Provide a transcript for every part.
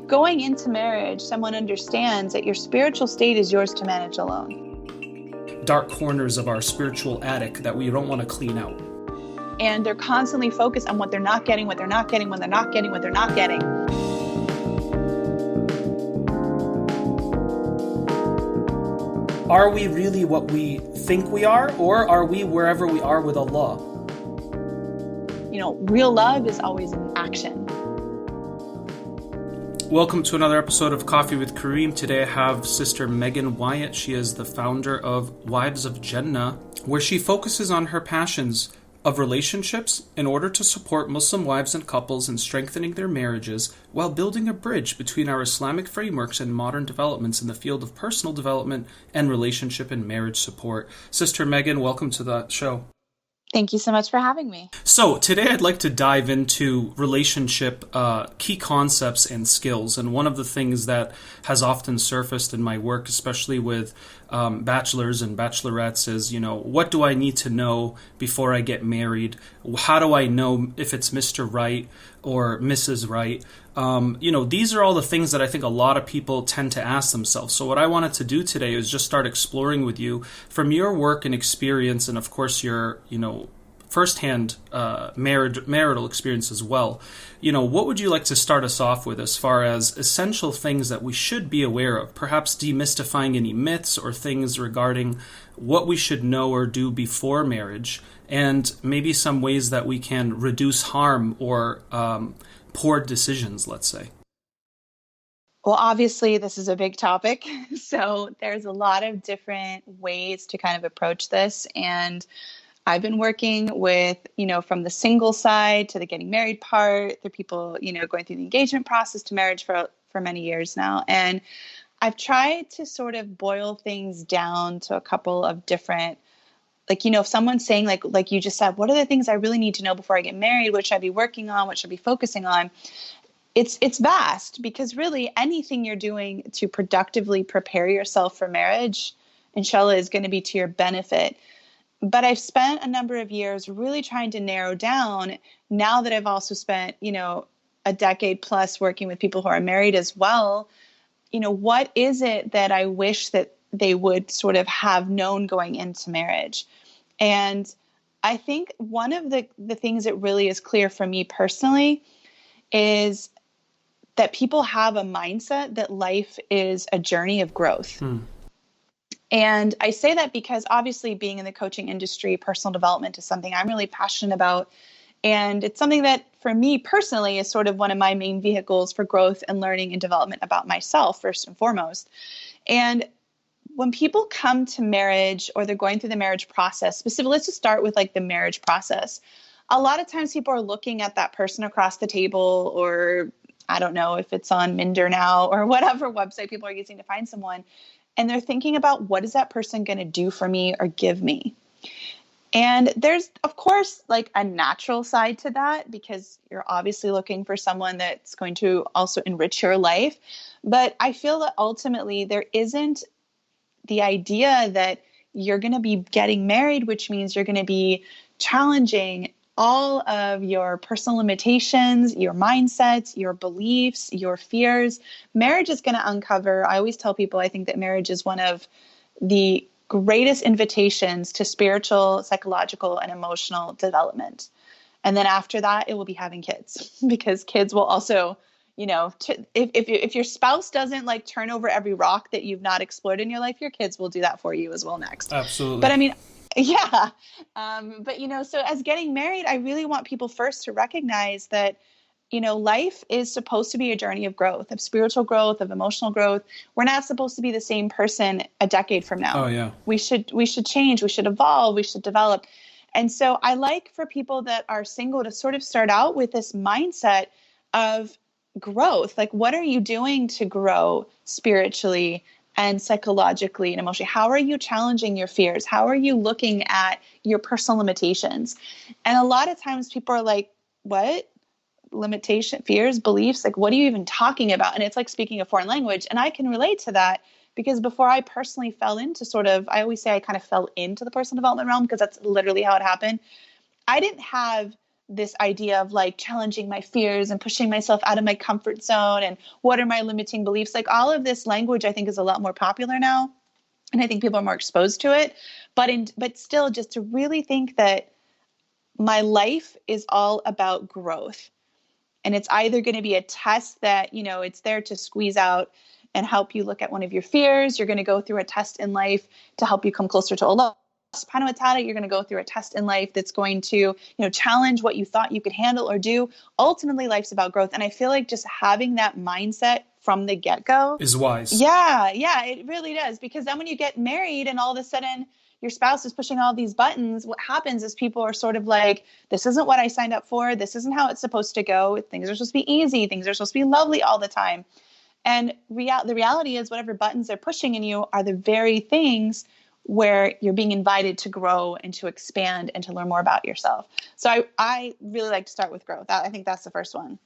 going into marriage, someone understands that your spiritual state is yours to manage alone. Dark corners of our spiritual attic that we don't want to clean out. And they're constantly focused on what they're not getting, what they're not getting, what they're not getting, what they're not getting. Are we really what we think we are, or are we wherever we are with Allah? Real love is always in action. Welcome to another episode of Coffee with Karim. Today I have Sister Megan Wyatt. She is the founder of Wives of Jannah, where she focuses on her passions of relationships in order to support Muslim wives and couples in strengthening their marriages while building a bridge between our Islamic frameworks and modern developments in the field of personal development and relationship and marriage support. Sister Megan, welcome to the show. Thank you so much for having me. So today I'd like to dive into relationship key concepts and skills. And one of the things that has often surfaced in my work, especially with bachelors and bachelorettes, is, what do I need to know before I get married? How do I know if it's Mr. Right or Mrs. Right? These are all the things that I think a lot of people tend to ask themselves. So what I wanted to do today is just start exploring with you from your work and experience, and of course your, firsthand marital experience as well. What would you like to start us off with as far as essential things that we should be aware of? Perhaps demystifying any myths or things regarding what we should know or do before marriage, and maybe some ways that we can reduce harm or poor decisions, let's say. Well, obviously, this is a big topic. So there's a lot of different ways to kind of approach this. And I've been working with, from the single side to the getting married part, the people, going through the engagement process to marriage for many years now. And I've tried to sort of boil things down to a couple of different, if someone's saying like you just said, what are the things I really need to know before I get married? What should I be working on? What should I be focusing on? It's vast, because really anything you're doing to productively prepare yourself for marriage, inshallah, is going to be to your benefit. But I've spent a number of years really trying to narrow down, now that I've also spent, a decade plus working with people who are married as well. What is it that I wish that they would sort of have known going into marriage? And I think one of the things that really is clear for me personally is that people have a mindset that life is a journey of growth. And I say that because obviously being in the coaching industry, personal development is something I'm really passionate about. And it's something that for me personally is sort of one of my main vehicles for growth and learning and development about myself, first and foremost. And when people come to marriage, or they're going through the marriage process, specifically, let's just start with the marriage process. A lot of times people are looking at that person across the table, or I don't know if it's on Minder now or whatever website people are using to find someone. And they're thinking about, what is that person going to do for me or give me? And there's, of course, a natural side to that, because you're obviously looking for someone that's going to also enrich your life. But I feel that ultimately there isn't the idea that you're going to be getting married, which means you're going to be challenging all of your personal limitations, your mindsets, your beliefs, your fears. Marriage is going to uncover, I always tell people, I think that marriage is one of the greatest invitations to spiritual, psychological, and emotional development. And then after that, it will be having kids, because kids will also, if your spouse doesn't turn over every rock that you've not explored in your life, your kids will do that for you as well next. Absolutely. But I mean, yeah. So as getting married, I really want people first to recognize that, life is supposed to be a journey of growth, of spiritual growth, of emotional growth. We're not supposed to be the same person a decade from now. Oh, yeah. We should change. We should evolve. We should develop. And so I like for people that are single to sort of start out with this mindset of growth. What are you doing to grow spiritually and psychologically and emotionally? How are you challenging your fears? How are you looking at your personal limitations? And a lot of times people are like, what? Limitation, fears, beliefs? What are you even talking about? And it's like speaking a foreign language. And I can relate to that, because before I personally fell into I always say I kind of fell into the personal development realm, because that's literally how it happened. I didn't have this idea of like challenging my fears and pushing myself out of my comfort zone and what are my limiting beliefs. Like all of this language, I think, is a lot more popular now. And I think people are more exposed to it. But still, just to really think that my life is all about growth. And it's either going to be a test that, it's there to squeeze out and help you look at one of your fears. You're going to go through a test in life to help you come closer to Allah subhanahu wa ta'ala. You're going to go through a test in life that's going to, challenge what you thought you could handle or do. Ultimately, life's about growth. And I feel like just having that mindset from the get-go is wise. Yeah, it really does. Because then when you get married and all of a sudden your spouse is pushing all these buttons, what happens is people are sort of like, this isn't what I signed up for. This isn't how it's supposed to go. Things are supposed to be easy. Things are supposed to be lovely all the time. And the reality is whatever buttons they're pushing in you are the very things where you're being invited to grow and to expand and to learn more about yourself. So I really like to start with growth. I think that's the first one.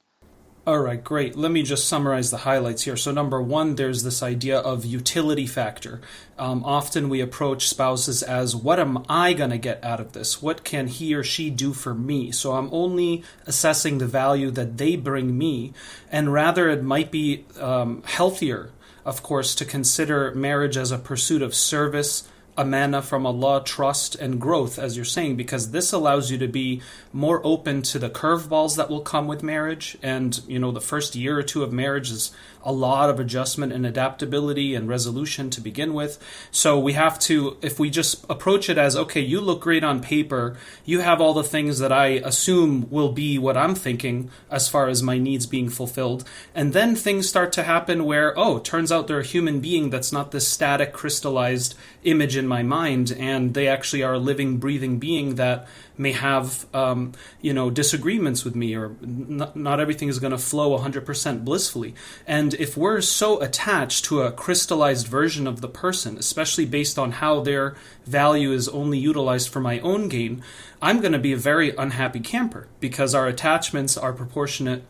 All right, great. Let me just summarize the highlights here. So number one, there's this idea of utility factor. Often we approach spouses as, what am I going to get out of this? What can he or she do for me? So I'm only assessing the value that they bring me. And rather it might be healthier, of course, to consider marriage as a pursuit of service, amana from Allah, trust, and growth, as you're saying, because this allows you to be more open to the curveballs that will come with marriage. And, the first year or two of marriage is a lot of adjustment and adaptability and resolution to begin with. So we have to, if we just approach it as, okay, you look great on paper, you have all the things that I assume will be what I'm thinking as far as my needs being fulfilled. And then things start to happen where, turns out they're a human being that's not this static, crystallized image in my mind, and they actually are a living, breathing being that may have, disagreements with me, or not everything is going to flow 100% blissfully. And if we're so attached to a crystallized version of the person, especially based on how their value is only utilized for my own gain, I'm going to be a very unhappy camper, because our attachments are proportionate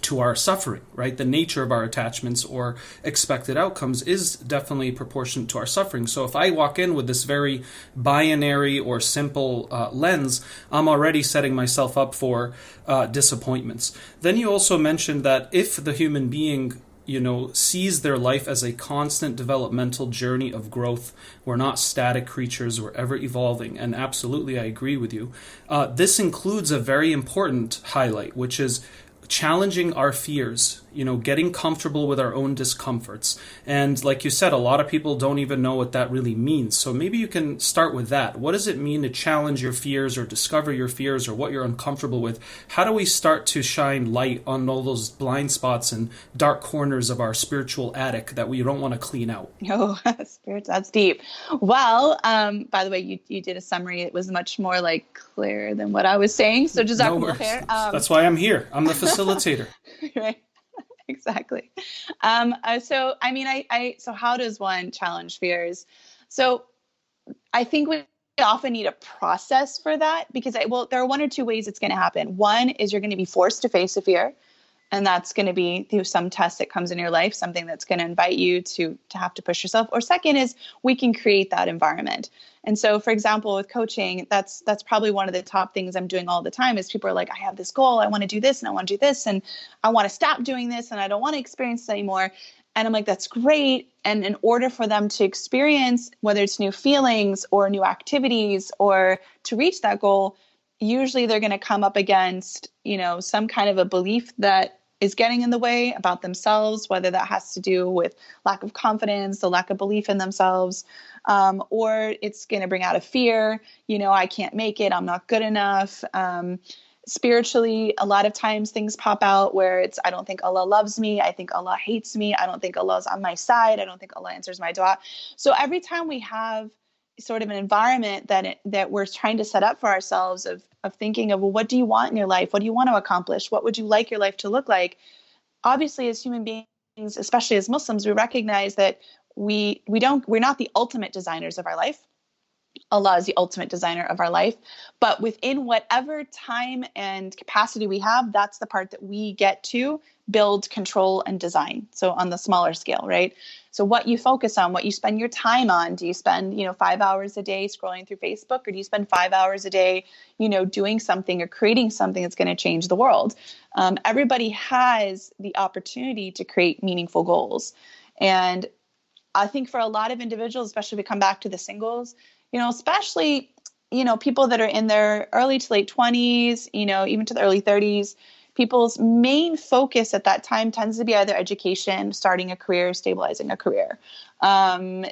to our suffering, right? The nature of our attachments or expected outcomes is definitely proportionate to our suffering. So if I walk in with this very binary or simple lens, I'm already setting myself up for disappointments. Then you also mentioned that if the human being sees their life as a constant developmental journey of growth. We're not static creatures, we're ever evolving. And absolutely, I agree with you. This includes a very important highlight, which is challenging our fears, getting comfortable with our own discomforts. And like you said, a lot of people don't even know what that really means. So maybe you can start with that. What does it mean to challenge your fears or discover your fears or what you're uncomfortable with? How do we start to shine light on all those blind spots and dark corners of our spiritual attic that we don't want to clean out? Oh, spirits, that's deep. Well, by the way, you did a summary. It was much more clear than what I was saying. So jazakumullah khair. That's why I'm here. I'm the facilitator. Right. Exactly. So how does one challenge fears? So I think we often need a process for that, because there are one or two ways it's going to happen. One is you're going to be forced to face a fear. And that's going to be through some test that comes in your life, something that's going to invite you to have to push yourself. Or second is we can create that environment. And so, for example, with coaching, that's probably one of the top things I'm doing all the time is people are like, I have this goal, I want to do this and I want to do this and I want to stop doing this and I don't want to experience this anymore. And I'm like, that's great. And in order for them to experience, whether it's new feelings or new activities or to reach that goal, usually they're going to come up against, some kind of a belief that is getting in the way about themselves, whether that has to do with lack of confidence, the lack of belief in themselves, or it's going to bring out a fear, I can't make it, I'm not good enough. Spiritually, a lot of times things pop out where it's, I don't think Allah loves me. I think Allah hates me. I don't think Allah's on my side. I don't think Allah answers my dua. So every time we have sort of an environment that we're trying to set up for ourselves of thinking of, well, what do you want in your life? What do you want to accomplish? What would you like your life to look like? Obviously, as human beings, especially as Muslims, we recognize that we're not the ultimate designers of our life. Allah is the ultimate designer of our life. But within whatever time and capacity we have, that's the part that we get to build, control, and design. So on the smaller scale, right? So what you focus on, what you spend your time on, do you spend, 5 hours a day scrolling through Facebook, or do you spend 5 hours a day, doing something or creating something that's going to change the world? Everybody has the opportunity to create meaningful goals. And I think for a lot of individuals, especially if we come back to the singles, especially, people that are in their early to late 20s, even to the early 30s, people's main focus at that time tends to be either education, starting a career, stabilizing a career.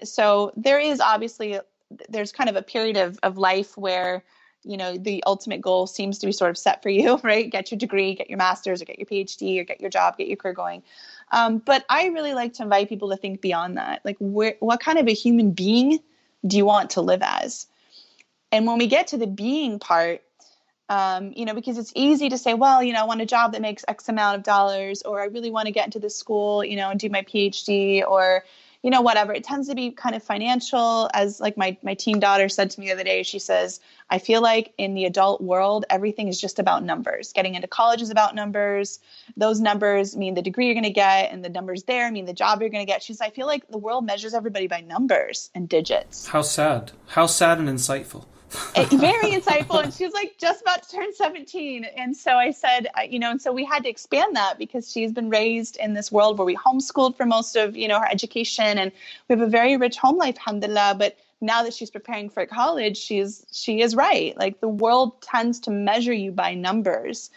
So there's kind of a period of life where, the ultimate goal seems to be sort of set for you, right? Get your degree, get your master's, or get your PhD, or get your job, get your career going. But I really like to invite people to think beyond that. Like, what kind of a human being do you want to live as? And when we get to the being part, because it's easy to say, well, I want a job that makes X amount of dollars, or I really want to get into this school, and do my PhD, or, whatever. It tends to be kind of financial. As like my teen daughter said to me the other day, she says, I feel like in the adult world, everything is just about numbers. Getting into college is about numbers. Those numbers mean the degree you're going to get, and the numbers there mean the job you're going to get. She says, I feel like the world measures everybody by numbers and digits. How sad and insightful. Very insightful. And she was like just about to turn 17. And so I said, and so we had to expand that, because she's been raised in this world where we homeschooled for most of, her education. And we have a very rich home life, alhamdulillah. But now that she's preparing for college, she is right. Like, the world tends to measure you by numbers.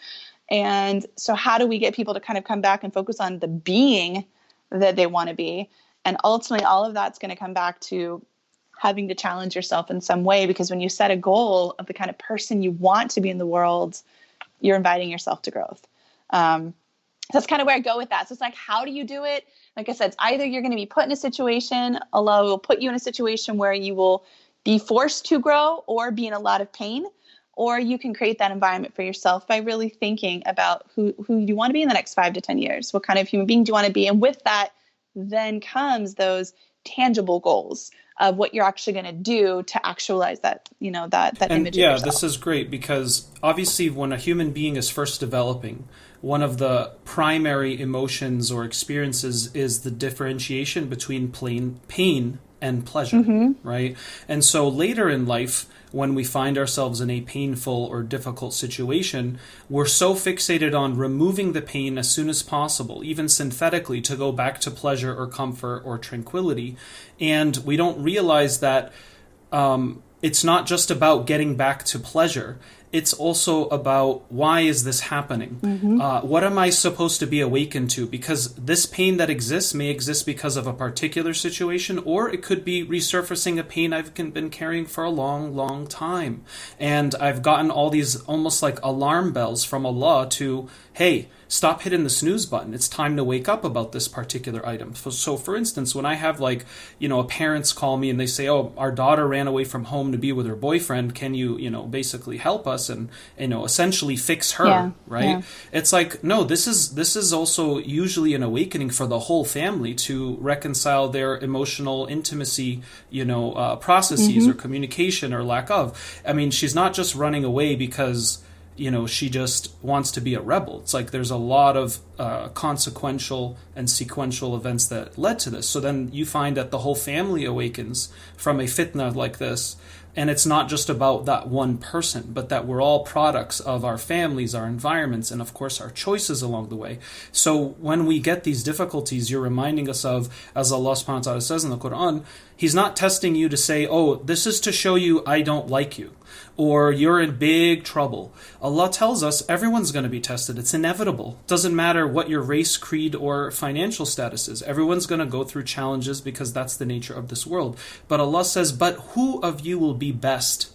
And so how do we get people to kind of come back and focus on the being that they want to be? And ultimately, all of that's going to come back to having to challenge yourself in some way, because when you set a goal of the kind of person you want to be in the world, you're inviting yourself to growth. That's kind of where I go with that. So it's like, how do you do it? Like I said, it's either you're going to be put in a situation, Allah will put you in a situation where you will be forced to grow or be in a lot of pain, or you can create that environment for yourself by really thinking about who you want to be in the next 5 to 10 years. What kind of human being do you want to be? And with that, then comes those tangible goals of what you're actually going to do to actualize that, that image of yourself. This is great, because obviously when a human being is first developing, one of the primary emotions or experiences is the differentiation between pain and pleasure, right? And so later in life, when we find ourselves in a painful or difficult situation, we're so fixated on removing the pain as soon as possible, even synthetically, to go back to pleasure or comfort or tranquility. And we don't realize that it's not just about getting back to pleasure. It's also about, why is this happening? What am I supposed to be awakened to? Because this pain that exists may exist because of a particular situation, or it could be resurfacing a pain I've been carrying for a long, long time. And I've gotten all these almost like alarm bells from Allah to, hey, stop hitting the snooze button. It's time to wake up about this particular item. So for instance, when I have parents call me and they say, oh, our daughter ran away from home to be with her boyfriend. Can you, basically help us and, essentially fix her, right? Yeah. It's like, no, this is also usually an awakening for the whole family to reconcile their emotional intimacy, processes or communication or lack of. I mean, she's not just running away because she just wants to be a rebel. It's like there's a lot of consequential and sequential events that led to this. So then you find that the whole family awakens from a fitna like this. And it's not just about that one person, but that we're all products of our families, our environments, and of course our choices along the way. So when we get these difficulties, you're reminding us of, as Allah subhanahu wa ta'ala says in the Quran, He's not testing you to say, oh, this is to show you I don't like you, or you're in big trouble. Allah tells us everyone's going to be tested. It's inevitable. Doesn't matter what your race, creed, or financial status is. Everyone's going to go through challenges because that's the nature of this world. But Allah says, but who of you will be best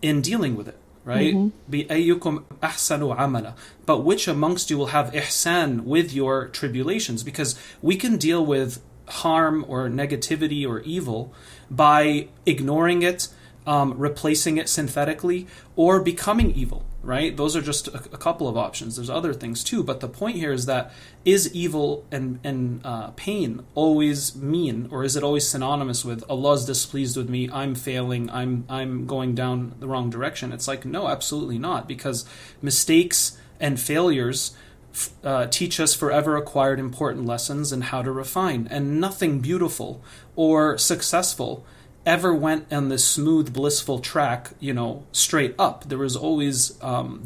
in dealing with it? Right? بِأَيُّكُمْ أَحْسَنُ عَمَلًا. But which amongst you will have ihsan with your tribulations? Because we can deal with harm or negativity or evil by ignoring it, replacing it synthetically, or becoming evil, right? Those are just a couple of options. There's other things too, but the point here is that, is evil and pain always mean, or is it always synonymous with Allah's displeased with me, I'm failing, I'm going down the wrong direction? It's like, no, absolutely not, because mistakes and failures teach us forever acquired important lessons in how to refine. And nothing beautiful or successful ever went on this smooth, blissful track, straight up. There was always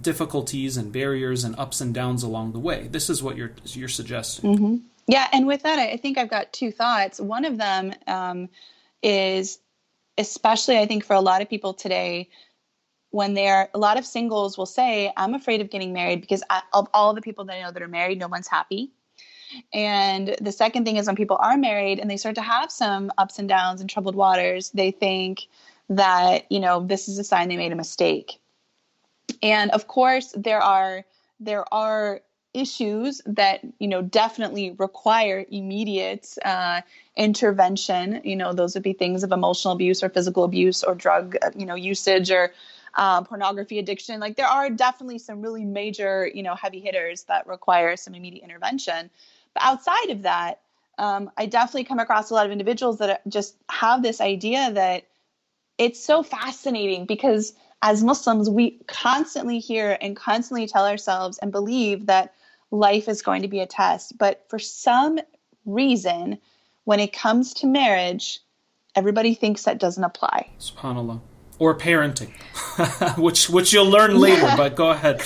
difficulties and barriers and ups and downs along the way. This is what you're suggesting. Mm-hmm. Yeah, and with that, I think I've got two thoughts. One of them is, especially I think for a lot of people today, a lot of singles will say, I'm afraid of getting married because of all the people that I know that are married, no one's happy. And the second thing is when people are married and they start to have some ups and downs and troubled waters, they think that, this is a sign they made a mistake. And of course, there are issues that, definitely require immediate intervention. Those would be things of emotional abuse or physical abuse or drug, usage or pornography addiction. Like there are definitely some really major, heavy hitters that require some immediate intervention. But outside of that, I definitely come across a lot of individuals that just have this idea that it's so fascinating because as Muslims, we constantly hear and constantly tell ourselves and believe that life is going to be a test. But for some reason, when it comes to marriage, everybody thinks that doesn't apply. SubhanAllah. Or parenting, which you'll learn later, but go ahead.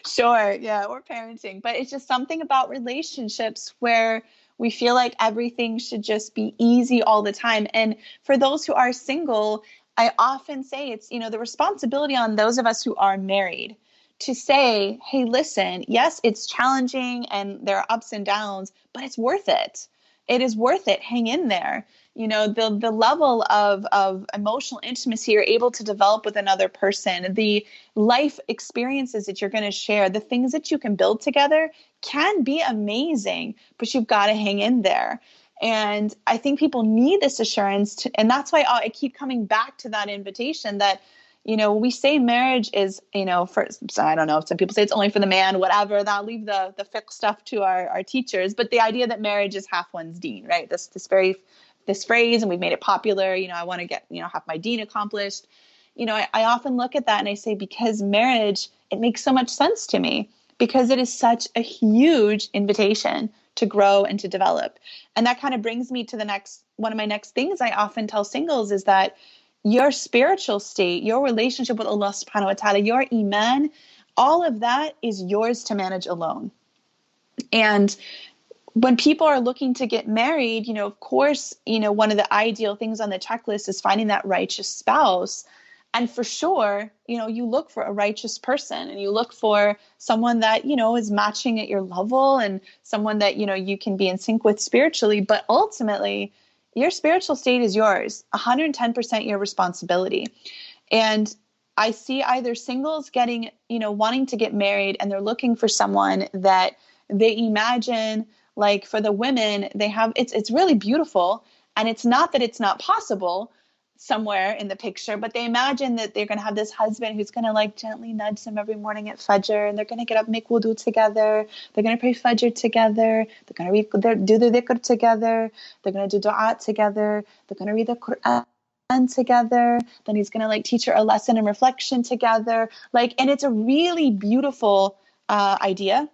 Sure, yeah, or parenting. But it's just something about relationships where we feel like everything should just be easy all the time. And for those who are single, I often say it's, the responsibility on those of us who are married to say, hey, listen, yes, it's challenging and there are ups and downs, but it's worth it. It is worth it. Hang in there. The level of emotional intimacy you're able to develop with another person, the life experiences that you're going to share, the things that you can build together can be amazing, but you've got to hang in there. And I think people need this assurance. And that's why I keep coming back to that invitation that, we say marriage is, I don't know, some people say it's only for the man, whatever, that'll leave the fiqh stuff to our teachers. But the idea that marriage is half one's deen, right? This phrase, and we've made it popular, I want to get, have my deen accomplished. I often look at that and I say, because marriage, it makes so much sense to me because it is such a huge invitation to grow and to develop. And that kind of brings me to one of my next things I often tell singles is that your spiritual state, your relationship with Allah subhanahu wa ta'ala, your iman, all of that is yours to manage alone. And when people are looking to get married, of course, one of the ideal things on the checklist is finding that righteous spouse. And for sure, you look for a righteous person and you look for someone that, is matching at your level and someone that, you can be in sync with spiritually. But ultimately, your spiritual state is yours, 110% your responsibility. And I see either singles getting, wanting to get married and they're looking for someone that they imagine, like for the women, they have, it's really beautiful. And it's not that it's not possible somewhere in the picture, but they imagine that they're going to have this husband who's going to like gently nudge them every morning at Fajr, and they're going to get up, make wudu together. They're going to pray Fajr together. They're going to do the dhikr together. They're going to do dua together. They're going to read the Quran together. Then he's going to like teach her a lesson and reflection together. And it's a really beautiful idea.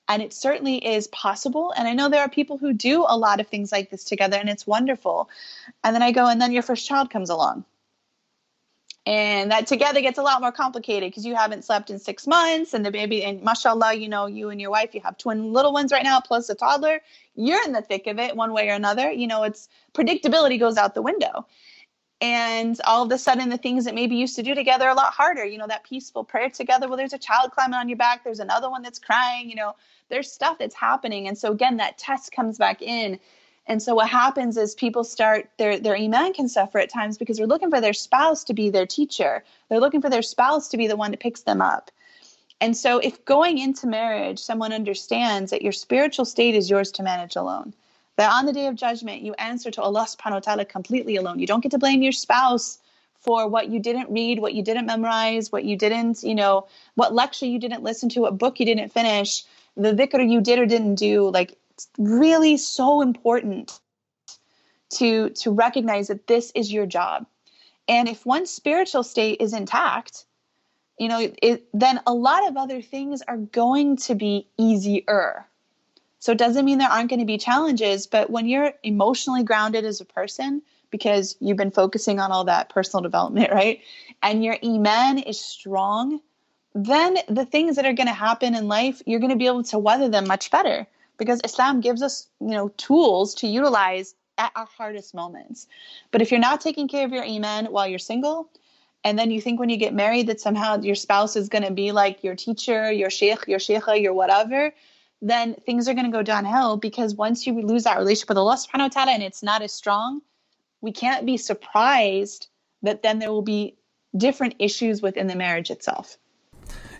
And it certainly is possible. And I know there are people who do a lot of things like this together, and it's wonderful. And then I go, and then your first child comes along. And that together gets a lot more complicated because you haven't slept in 6 months and the baby, and mashallah, you and your wife, you have twin little ones right now, plus a toddler. You're in the thick of it one way or another. It's predictability goes out the window. And all of a sudden, the things that maybe used to do together are a lot harder. That peaceful prayer together. Well, there's a child climbing on your back. There's another one that's crying. There's stuff that's happening. And so again, that test comes back in. And so what happens is people start, their iman can suffer at times because they're looking for their spouse to be their teacher. They're looking for their spouse to be the one that picks them up. And so if going into marriage, someone understands that your spiritual state is yours to manage alone, that on the day of judgment, you answer to Allah subhanahu wa ta'ala completely alone. You don't get to blame your spouse for what you didn't read, what you didn't memorize, what you didn't, what lecture you didn't listen to, what book you didn't finish, the dhikr you did or didn't do. It's really so important to recognize that this is your job. And if one's spiritual state is intact, then a lot of other things are going to be easier. So it doesn't mean there aren't going to be challenges, but when you're emotionally grounded as a person, because you've been focusing on all that personal development, right? And your iman is strong, then the things that are going to happen in life, you're going to be able to weather them much better, because Islam gives us, tools to utilize at our hardest moments. But if you're not taking care of your iman while you're single, and then you think when you get married that somehow your spouse is going to be like your teacher, your sheikh, your sheikha, your whatever, then things are going to go downhill, because once you lose that relationship with Allah subhanahu wa ta'ala and it's not as strong, we can't be surprised that then there will be different issues within the marriage itself.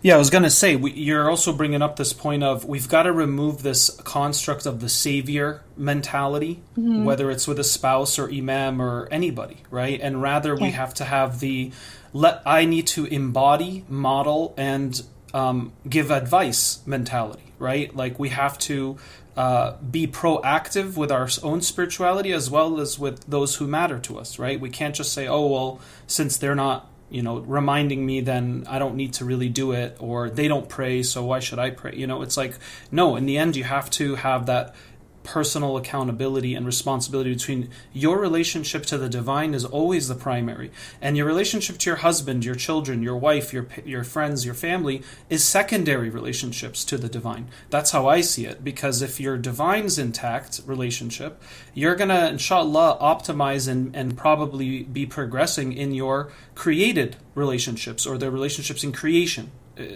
Yeah, I was going to say, you're also bringing up this point of we've got to remove this construct of the savior mentality, whether it's with a spouse or imam or anybody, right? And rather we have to have I need to embody, model, and give advice mentality, right? Like we have to be proactive with our own spirituality as well as with those who matter to us, right? We can't just say, oh, well, since they're not reminding me, then I don't need to really do it, or they don't pray, so why should I pray? It's like, no, in the end, you have to have that personal accountability and responsibility between your relationship to the divine is always the primary, and your relationship to your husband, your children, your wife, your friends, your family is secondary relationships to the divine. That's how I see it, because if your divine's intact relationship, you're gonna inshallah optimize and probably be progressing in your created relationships, or the relationships in creation,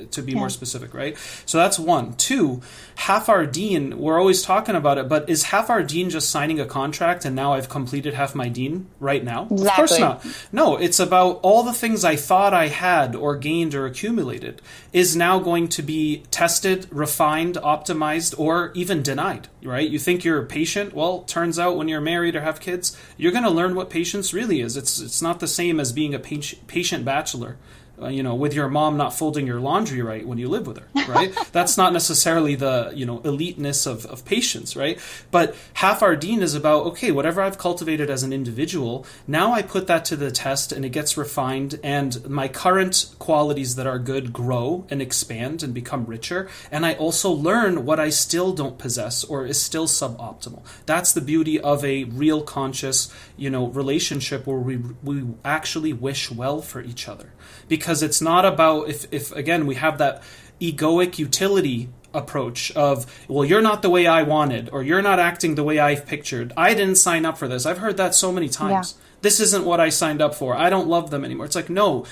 to be more specific, right? So that's one. Two, half our deen, we're always talking about it, but is half our deen just signing a contract and now I've completed half my deen right now? Exactly. Of course not. No, it's about all the things I thought I had or gained or accumulated is now going to be tested, refined, optimized, or even denied, right? You think you're patient? Well, turns out when you're married or have kids, you're going to learn what patience really is. It's not the same as being a patient bachelor. With your mom not folding your laundry right when you live with her, right? That's not necessarily the, eliteness of patience, right? But half our deen is about, okay, whatever I've cultivated as an individual, now I put that to the test and it gets refined, and my current qualities that are good grow and expand and become richer. And I also learn what I still don't possess or is still suboptimal. That's the beauty of a real conscious, relationship where we actually wish well for each other. Because it's not about, if again, we have that egoic utility approach of, well, you're not the way I wanted, or you're not acting the way I've pictured. I didn't sign up for this. I've heard that so many times. Yeah. This isn't what I signed up for. I don't love them anymore. It's like, no,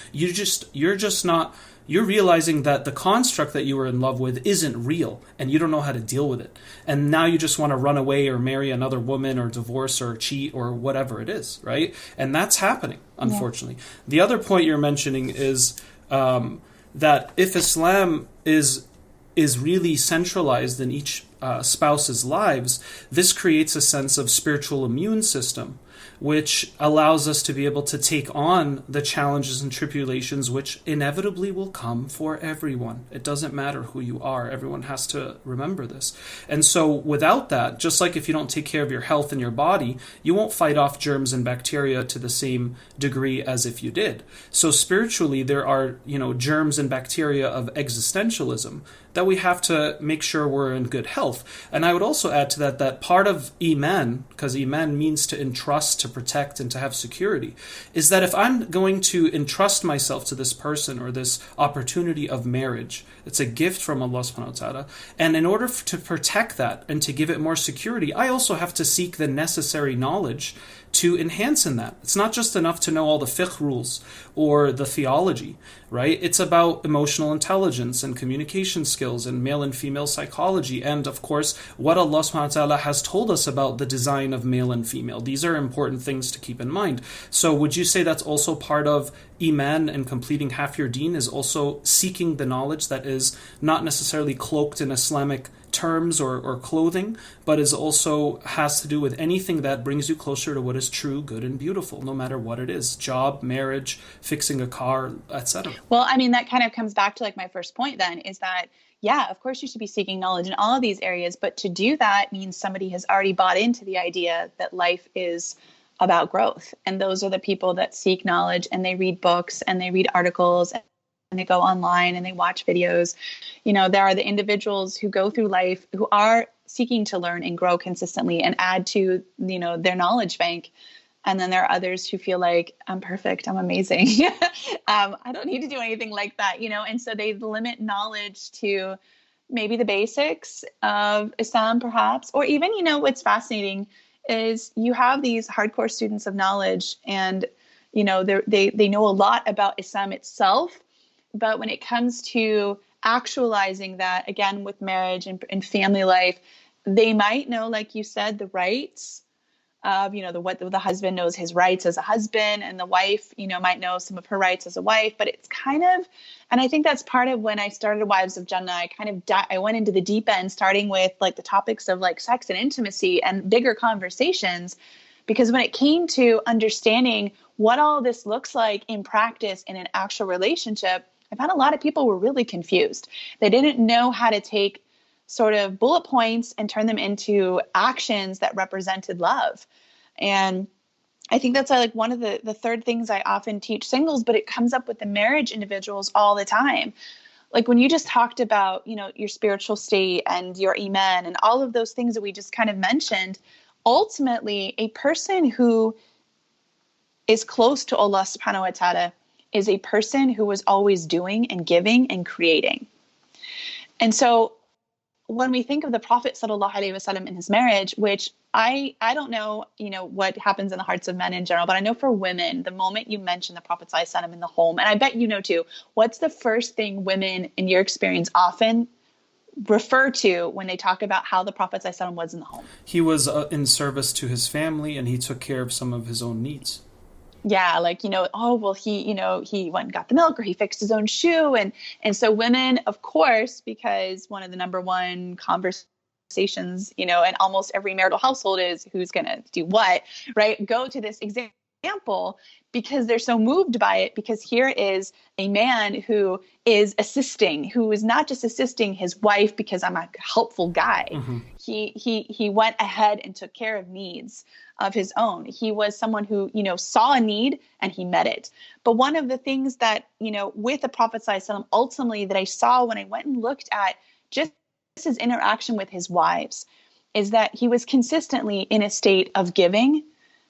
you're realizing that the construct that you were in love with isn't real, and you don't know how to deal with it. And now you just want to run away or marry another woman or divorce or cheat or whatever it is, right? And that's happening, unfortunately. Yeah. The other point you're mentioning is that if Islam is really centralized in each spouse's lives, this creates a sense of spiritual immune system, which allows us to be able to take on the challenges and tribulations which inevitably will come for everyone. It doesn't matter who you are. Everyone has to remember this. And so without that, just like if you don't take care of your health and your body, you won't fight off germs and bacteria to the same degree as if you did. So spiritually, there are, germs and bacteria of existentialism that we have to make sure we're in good health. And I would also add to that part of Iman, because Iman means to entrust, to protect, and to have security, is that if I'm going to entrust myself to this person or this opportunity of marriage, it's a gift from Allah subhanahu wa ta'ala, and in order to protect that and to give it more security, I also have to seek the necessary knowledge to enhance in that. It's not just enough to know all the fiqh rules or the theology, right? It's about emotional intelligence and communication skills and male and female psychology, and of course what Allah subhanahu wa ta'ala has told us about the design of male and female. These are important things to keep in mind. So would you say that's also part of Iman, and completing half your deen is also seeking the knowledge that is not necessarily cloaked in Islamic terms or clothing, but is also has to do with anything that brings you closer to what is true, good, and beautiful, no matter what it is: job, marriage, fixing a car, etc. Well, I mean, that kind of comes back to my first point then, is that, yeah, of course you should be seeking knowledge in all of these areas, but to do that means somebody has already bought into the idea that life is about growth. And those are the people that seek knowledge, and they read books and they read articles and they go online and they watch videos. There are the individuals who go through life who are seeking to learn and grow consistently and add to, their knowledge bank. And then there are others who feel like, I'm perfect, I'm amazing. I don't need to do anything like that, and so they limit knowledge to maybe the basics of Islam, perhaps, or even, what's fascinating is you have these hardcore students of knowledge and, they know a lot about Islam itself, but when it comes to actualizing that, again, with marriage and family life, they might know, like you said, the rights of, the husband knows his rights as a husband, and the wife, might know some of her rights as a wife, but it's kind of, and I think that's part of when I started Wives of Jannah, I went into the deep end, starting with like the topics of like sex and intimacy and bigger conversations, because when it came to understanding what all this looks like in practice in an actual relationship, I found a lot of people were really confused. They didn't know how to take sort of bullet points and turn them into actions that represented love. And I think that's like one of the third things I often teach singles, but it comes up with the marriage individuals all the time. Like when you just talked about, your spiritual state and your iman and all of those things that we just kind of mentioned, ultimately a person who is close to Allah subhanahu wa ta'ala is a person who was always doing and giving and creating. And so when we think of the Prophet sallallahu alaihi wasallam in his marriage, which I don't know, what happens in the hearts of men in general, but I know for women, the moment you mention the Prophet sallallahu alaihi wasallam in the home, and I bet you know too, what's the first thing women in your experience often refer to when they talk about how the Prophet sallallahu alaihi wasallam was in the home? He was in service to his family, and he took care of some of his own needs. Yeah, like, he went and got the milk, or he fixed his own shoe. And so women, of course, because one of the number one conversations, in almost every marital household is who's going to do what, right? Go to this example because they're so moved by it, because here is a man who is assisting, who is not just assisting his wife because I'm a helpful guy. Mm-hmm. He went ahead and took care of needs of his own. He was someone who, saw a need and he met it. But one of the things that, with the Prophet ﷺ, ultimately that I saw when I went and looked at just his interaction with his wives is that he was consistently in a state of giving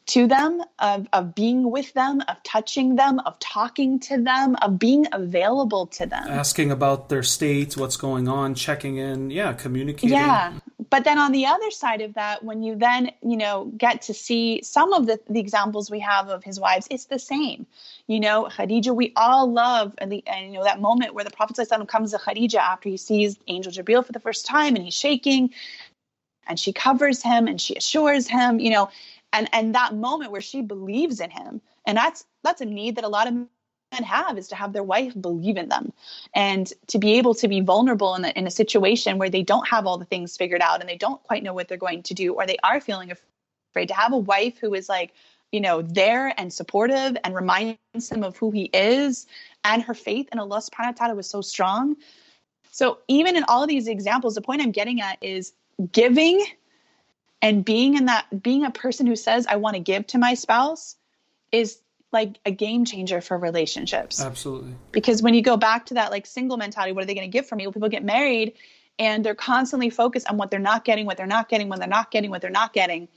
to them, of being with them, of touching them, of talking to them, of being available to them. Asking about their state, what's going on, checking in, communicating. Yeah. But then on the other side of that, when you then, get to see some of the examples we have of his wives, it's the same. Khadija, we all love, and that moment where the Prophet ﷺ comes to Khadija after he sees Angel Jibreel for the first time and he's shaking, and she covers him and she assures him, and that moment where she believes in him. And that's a need that a lot of men have, is to have their wife believe in them and to be able to be vulnerable in a situation where they don't have all the things figured out and they don't quite know what they're going to do, or they are feeling afraid, to have a wife who is like, there and supportive and reminds him of who he is, and her faith in Allah subhanahu wa ta'ala was so strong. So even in all of these examples, the point I'm getting at is giving and being a person who says, I want to give to my spouse, is like a game changer for relationships. Absolutely. Because when you go back to that like single mentality, what are they going to give for me? Well, people get married and they're constantly focused on what they're not getting, what they're not getting, when they're not getting, what they're not getting.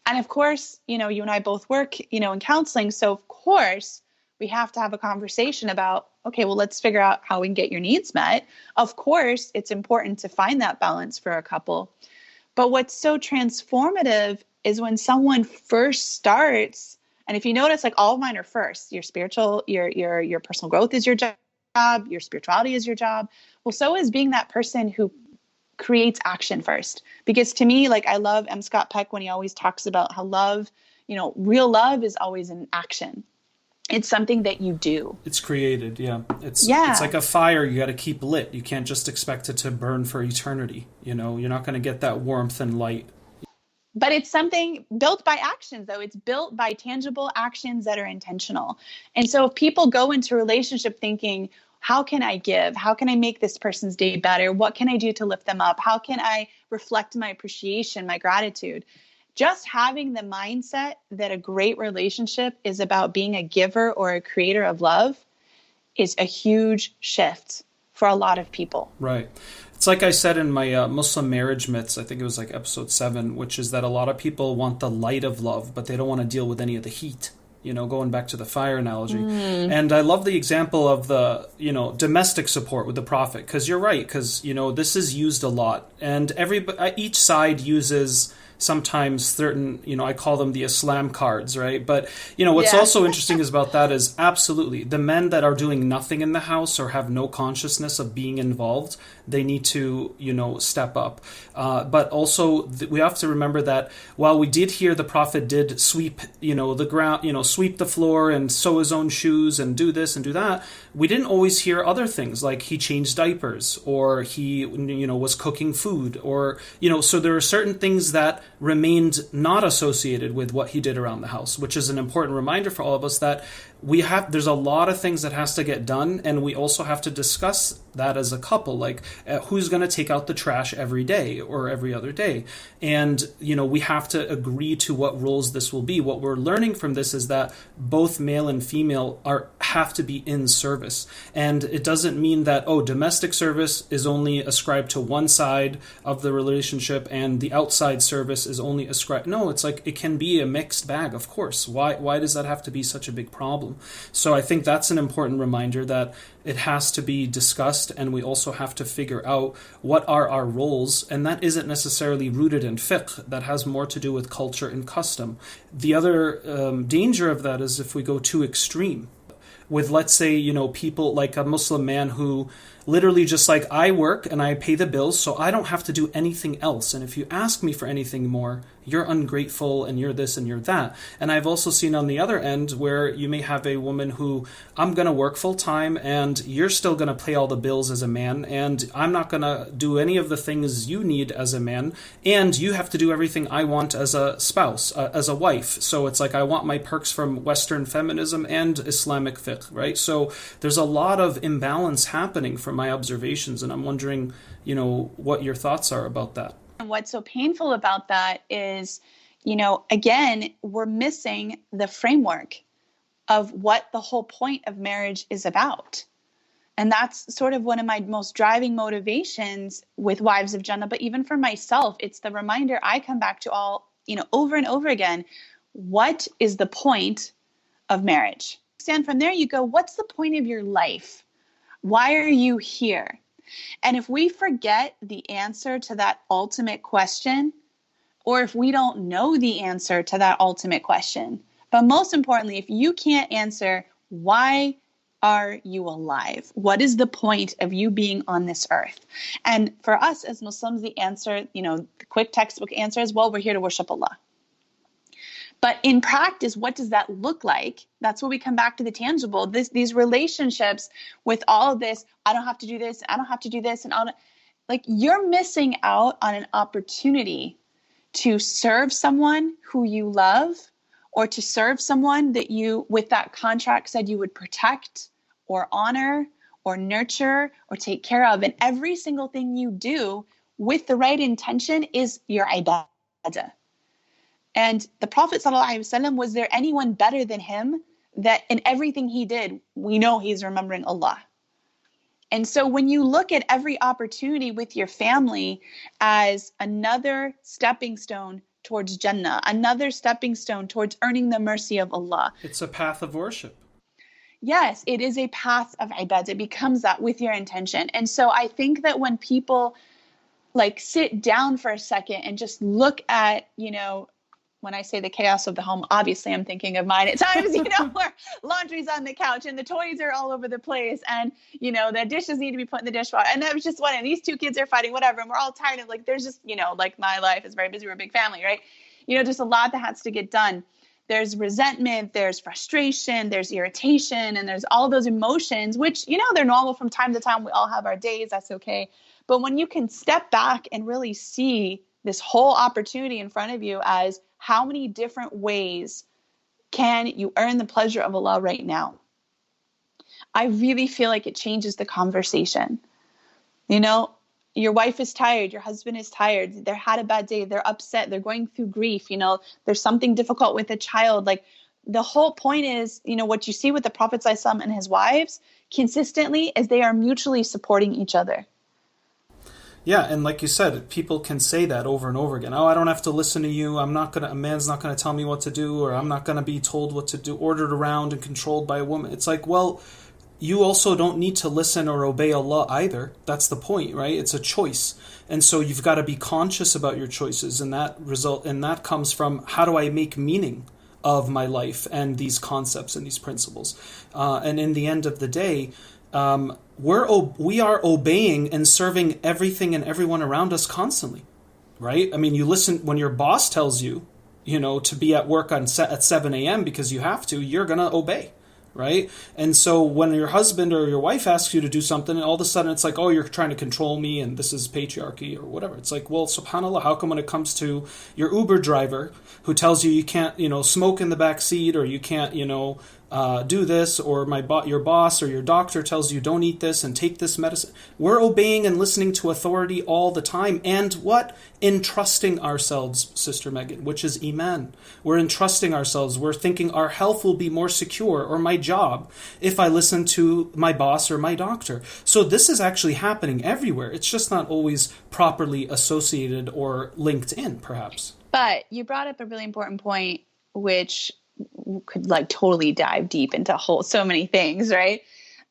And of course, you and I both work, in counseling. So of course we have to have a conversation about, okay, well, let's figure out how we can get your needs met. Of course, it's important to find that balance for a couple. But what's so transformative is when someone first starts, and if you notice, like all of mine are first, your spiritual, your personal growth is your job, your spirituality is your job. Well, so is being that person who creates action first. Because to me, like I love M. Scott Peck when he always talks about how love, real love is always in action. It's something that you do. It's created, yeah. It's like a fire you got to keep lit. You can't just expect it to burn for eternity. You're not going to get that warmth and light. But it's something built by actions, though. It's built by tangible actions that are intentional. And so if people go into a relationship thinking, how can I give? How can I make this person's day better? What can I do to lift them up? How can I reflect my appreciation, my gratitude? Just having the mindset that a great relationship is about being a giver or a creator of love is a huge shift for a lot of people. Right. It's like I said in my Muslim marriage myths, I think it was like episode 7, which is that a lot of people want the light of love, but they don't want to deal with any of the heat. Going back to the fire analogy. And I love the example of the, domestic support with the Prophet, because you're right, because, this is used a lot. And each side uses sometimes certain, I call them the Islam cards, right? But, what's also interesting is about that is absolutely the men that are doing nothing in the house or have no consciousness of being involved, they need to, step up. But also we have to remember that while we did hear the Prophet did sweep, the ground, sweep the floor and sew his own shoes and do this and do that, we didn't always hear other things like he changed diapers or he, was cooking food or, so there are certain things that remained not associated with what he did around the house, which is an important reminder for all of us that there's a lot of things that has to get done, and we also have to discuss that as a couple, like who's going to take out the trash every day or every other day. And, we have to agree to what roles this will be. What we're learning from this is that both male and female have to be in service. And it doesn't mean that, domestic service is only ascribed to one side of the relationship and the outside service is only ascribed. No, it's like it can be a mixed bag, of course. Why does that have to be such a big problem? So I think that's an important reminder that it has to be discussed, and we also have to figure out what are our roles, and that isn't necessarily rooted in fiqh. That has more to do with culture and custom. The other danger of that is if we go too extreme. With, let's say, people like a Muslim man who literally just like, I work and I pay the bills, so I don't have to do anything else. And if you ask me for anything more, you're ungrateful and you're this and you're that. And I've also seen on the other end where you may have a woman who, I'm going to work full time and you're still going to pay all the bills as a man, and I'm not going to do any of the things you need as a man, and you have to do everything I want as a spouse, as a wife. So it's like I want my perks from Western feminism and Islamic fiqh, right? So there's a lot of imbalance happening from my observations, and I'm wondering, what your thoughts are about that. And what's so painful about that is, again, we're missing the framework of what the whole point of marriage is about. And that's sort of one of my most driving motivations with Wives of Jannah. But even for myself, it's the reminder I come back to over and over again. What is the point of marriage? And from there you go, what's the point of your life? Why are you here? And if we forget the answer to that ultimate question, or if we don't know the answer to that ultimate question, but most importantly, if you can't answer, why are you alive? What is the point of you being on this earth? And for us as Muslims, the answer, the quick textbook answer is, well, we're here to worship Allah. But in practice, what does that look like? That's where we come back to the tangible. These relationships with all of this, I don't have to do this, I don't have to do this, and you're missing out on an opportunity to serve someone who you love, or to serve someone that you, with that contract, said you would protect or honor or nurture or take care of. And every single thing you do with the right intention is your ibadah. And the Prophet ﷺ, was there anyone better than him that in everything he did, we know he's remembering Allah? And so when you look at every opportunity with your family as another stepping stone towards Jannah, another stepping stone towards earning the mercy of Allah. It's a path of worship. Yes, it is a path of ibadah. It becomes that with your intention. And so I think that when people sit down for a second and just look at, when I say the chaos of the home, obviously I'm thinking of mine at times, where laundry's on the couch and the toys are all over the place and, the dishes need to be put in the dishwasher. And I was just wondering, these two kids are fighting, whatever. And we're all tired of there's just, my life is very busy. We're a big family, right? Just a lot that has to get done. There's resentment, there's frustration, there's irritation, and there's all those emotions, which, they're normal from time to time. We all have our days. That's okay. But when you can step back and really see this whole opportunity in front of you as how many different ways can you earn the pleasure of Allah right now? I really feel like it changes the conversation. Your wife is tired. Your husband is tired. They had a bad day. They're upset. They're going through grief. There's something difficult with a child. the whole point is, what you see with the Prophet ﷺ and his wives consistently is they are mutually supporting each other. Yeah, and like you said, people can say that over and over again. Oh, I don't have to listen to you. A man's not gonna tell me what to do, or I'm not gonna be told what to do, ordered around and controlled by a woman. It's like, well, you also don't need to listen or obey Allah either. That's the point, right? It's a choice. And so you've got to be conscious about your choices, and that comes from, how do I make meaning of my life and these concepts and these principles? And in the end of the day, we are obeying and serving everything and everyone around us constantly, right? I mean, you listen when your boss tells you, to be at work at 7 a.m. because you have to, you're going to obey, right? And so when your husband or your wife asks you to do something, and all of a sudden it's like, oh, you're trying to control me and this is patriarchy or whatever. It's like, well, subhanAllah, how come when it comes to your Uber driver who tells you can't, smoke in the back seat, or you can't, do this, or your boss or your doctor tells you don't eat this and take this medicine. We're obeying and listening to authority all the time. And what? Entrusting ourselves, Sister Megan, which is Iman. We're entrusting ourselves. We're thinking our health will be more secure, or my job, if I listen to my boss or my doctor. So this is actually happening everywhere. It's just not always properly associated or linked in, perhaps. But you brought up a really important point, which could totally dive deep into so many things, right?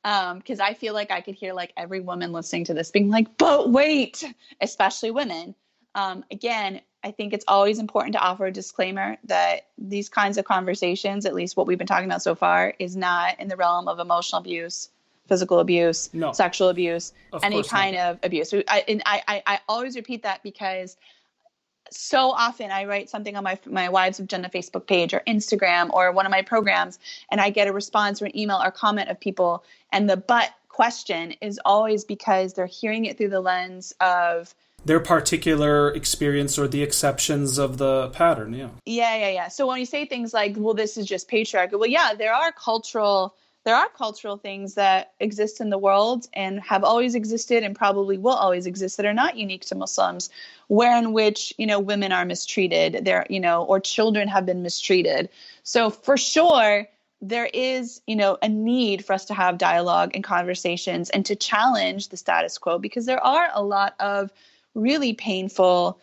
Because I feel like I could hear every woman listening to this being like, but wait, especially women. Again, I think it's always important to offer a disclaimer that these kinds of conversations, at least what we've been talking about so far, is not in the realm of emotional abuse, physical abuse, sexual abuse, any kind of abuse. I always repeat that because so often I write something on my Wives of Jannah Facebook page or Instagram or one of my programs, and I get a response or an email or comment of people, and the but question is always because they're hearing it through the lens of their particular experience or the exceptions of the pattern. Yeah. So when you say things like, well, this is just patriarchy, well, yeah, there are cultural things that exist in the world and have always existed and probably will always exist that are not unique to Muslims, in which women are mistreated, or children have been mistreated. So for sure, there is a need for us to have dialogue and conversations and to challenge the status quo, because there are a lot of really painful,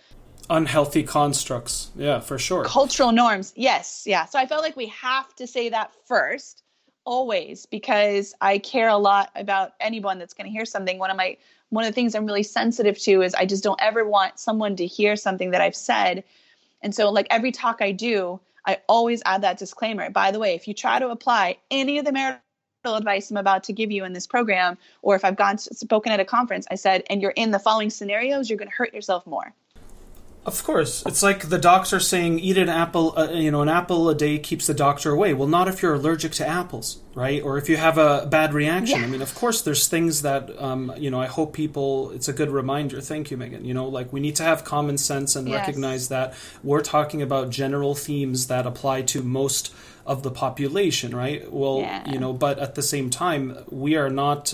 unhealthy constructs. Yeah, for sure. Cultural norms. Yes. Yeah. So I felt like we have to say that first. Always, because I care a lot about anyone that's going to hear something. One of the things I'm really sensitive to is I just don't ever want someone to hear something that I've said. And so every talk I do, I always add that disclaimer. By the way, if you try to apply any of the marital advice I'm about to give you in this program, or if I've spoken at a conference, I said, and you're in the following scenarios, you're going to hurt yourself more. Of course. It's like the doctor saying, eat an apple, an apple a day keeps the doctor away. Well, not if you're allergic to apples, right? Or if you have a bad reaction. Yeah. I mean, of course, there's things that, I hope it's a good reminder. Thank you, Megan. We need to have common sense and recognize that we're talking about general themes that apply to most of the population, right? Well, but at the same time, we are not...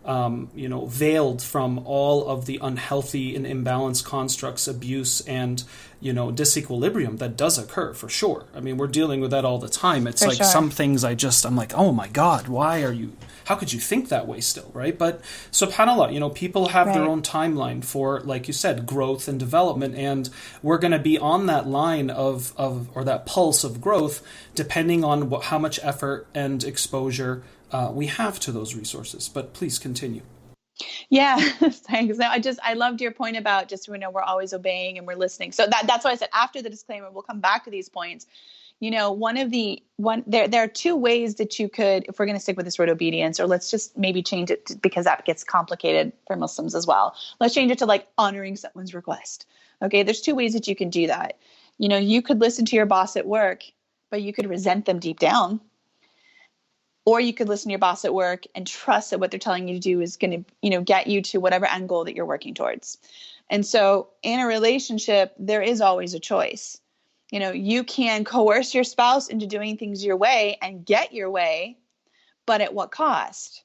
veiled from all of the unhealthy and imbalanced constructs, abuse, and, disequilibrium that does occur, for sure. I mean, we're dealing with that all the time. It's for sure. Some things I'm like, oh my God, how could you think that way still, right? But subhanAllah, people have their own timeline for, like you said, growth and development, and we're going to be on that line or that pulse of growth, depending on how much effort and exposure we have to those resources. But please continue. Yeah, thanks. No, I loved your point about just, we're always obeying and we're listening. So that's why I said after the disclaimer, we'll come back to these points. There are two ways that you could, if we're going to stick with this word obedience, or let's just maybe change it because that gets complicated for Muslims as well. Let's change it to honoring someone's request. Okay. There's two ways that you can do that. You could listen to your boss at work, but you could resent them deep down. Or you could listen to your boss at work and trust that what they're telling you to do is going to, get you to whatever end goal that you're working towards. And so in a relationship, there is always a choice. You can coerce your spouse into doing things your way and get your way, but at what cost?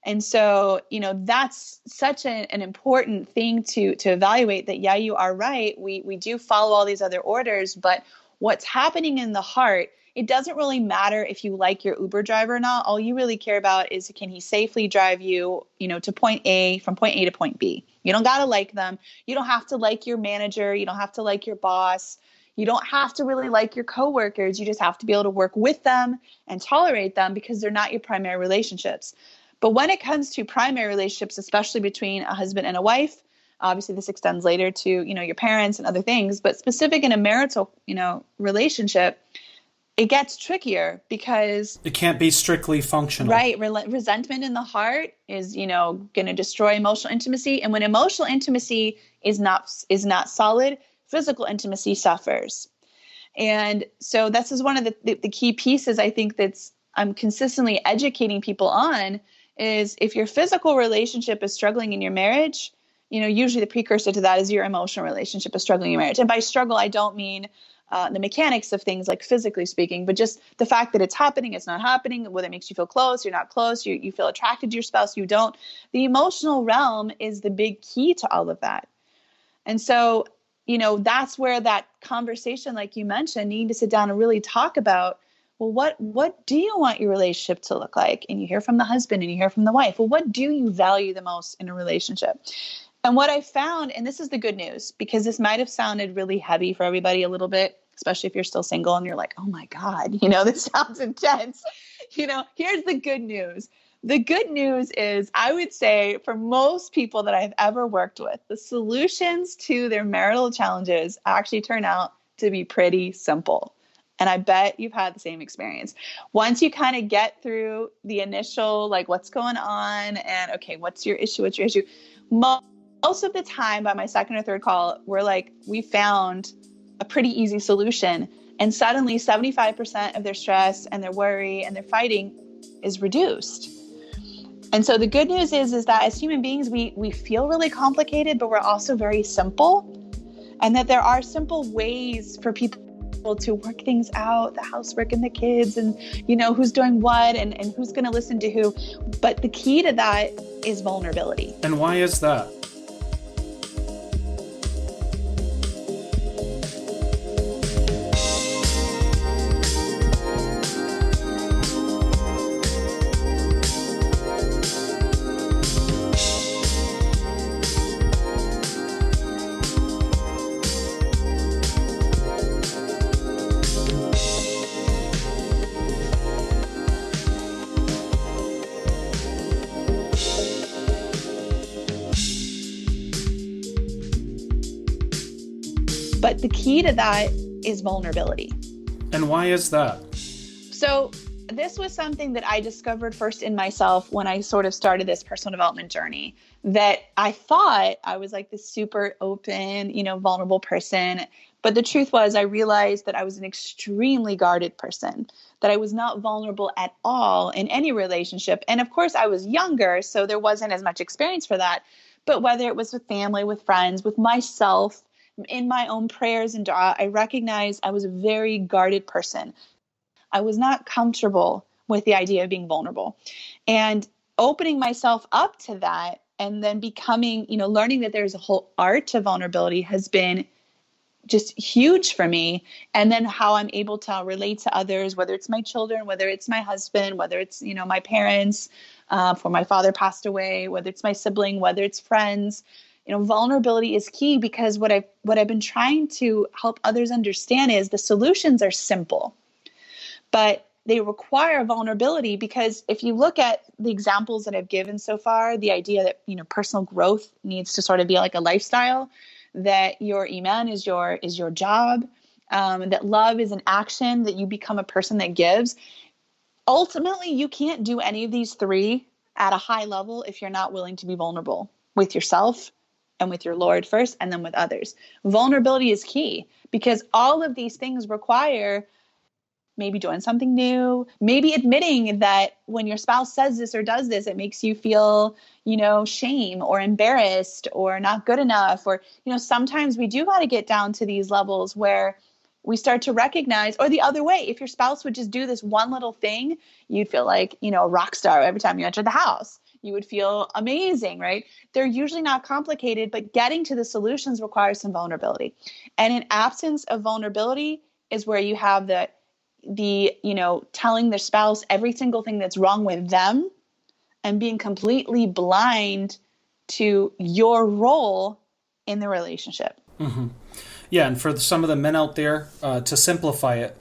And so, that's such an important thing to evaluate, that, yeah, you are right. We do follow all these other orders, but what's happening in the heart it doesn't really matter if you like your Uber driver or not. All you really care about is, can he safely drive you, to point A, from point A to point B. You don't got to like them. You don't have to like your manager. You don't have to like your boss. You don't have to really like your coworkers. You just have to be able to work with them and tolerate them, because they're not your primary relationships. But when it comes to primary relationships, especially between a husband and a wife, obviously this extends later to, your parents and other things, but specific in a marital, relationship, it gets trickier because it can't be strictly functional. Right. Resentment in the heart is, going to destroy emotional intimacy. And when emotional intimacy is not solid, physical intimacy suffers. And so this is one of the key pieces I think I'm consistently educating people on, is if your physical relationship is struggling in your marriage, usually the precursor to that is your emotional relationship is struggling in your marriage. And by struggle, I don't mean the mechanics of things like physically speaking, but just the fact that it's happening, it's not happening, whether it makes you feel close, you're not close, you feel attracted to your spouse, you don't. The emotional realm is the big key to all of that. And so, that's where that conversation, like you mentioned, needing to sit down and really talk about, well, what do you want your relationship to look like? And you hear from the husband and you hear from the wife. Well, what do you value the most in a relationship? And what I found, and this is the good news, because this might have sounded really heavy for everybody a little bit, especially if you're still single and you're like, oh my God, this sounds intense. Here's the good news. The good news is, I would say, for most people that I've ever worked with, the solutions to their marital challenges actually turn out to be pretty simple. And I bet you've had the same experience. Once you kind of get through the initial, like, what's going on and, okay, what's your issue? Most of the time by my second or third call, we found a pretty easy solution. And suddenly 75% of their stress and their worry and their fighting is reduced. And so the good news is that as human beings, we feel really complicated, but we're also very simple. And that there are simple ways for people to work things out, the housework and the kids, and, who's doing what and who's going to listen to who. But the key to that is vulnerability. And why is that? But the key to that is vulnerability. And why is that? So this was something that I discovered first in myself when I sort of started this personal development journey, that I thought I was like this super open, vulnerable person. But the truth was, I realized that I was an extremely guarded person, that I was not vulnerable at all in any relationship. And of course, I was younger, so there wasn't as much experience for that. But whether it was with family, with friends, with myself, in my own prayers and dua, I recognized I was a very guarded person. I was not comfortable with the idea of being vulnerable. And opening myself up to that, and then becoming, learning that there's a whole art to vulnerability, has been just huge for me. And then how I'm able to relate to others, whether it's my children, whether it's my husband, whether it's, my parents, for my father passed away, whether it's my sibling, whether it's friends. Vulnerability is key, because what I've been trying to help others understand is the solutions are simple, but they require vulnerability. Because if you look at the examples that I've given so far, the idea that, personal growth needs to sort of be like a lifestyle, that your iman is your job, that love is an action, that you become a person that gives. Ultimately, you can't do any of these three at a high level if you're not willing to be vulnerable with yourself and with your Lord first, and then with others. Vulnerability is key, because all of these things require maybe doing something new, maybe admitting that when your spouse says this or does this, it makes you feel, shame or embarrassed or not good enough. Or, sometimes we do got to get down to these levels where we start to recognize, or the other way, if your spouse would just do this one little thing, you'd feel like, a rock star every time you enter the house. You would feel amazing, right? They're usually not complicated, but getting to the solutions requires some vulnerability. And in absence of vulnerability is where you have the telling their spouse every single thing that's wrong with them and being completely blind to your role in the relationship. Mm-hmm. Yeah, and for some of the men out there, to simplify it,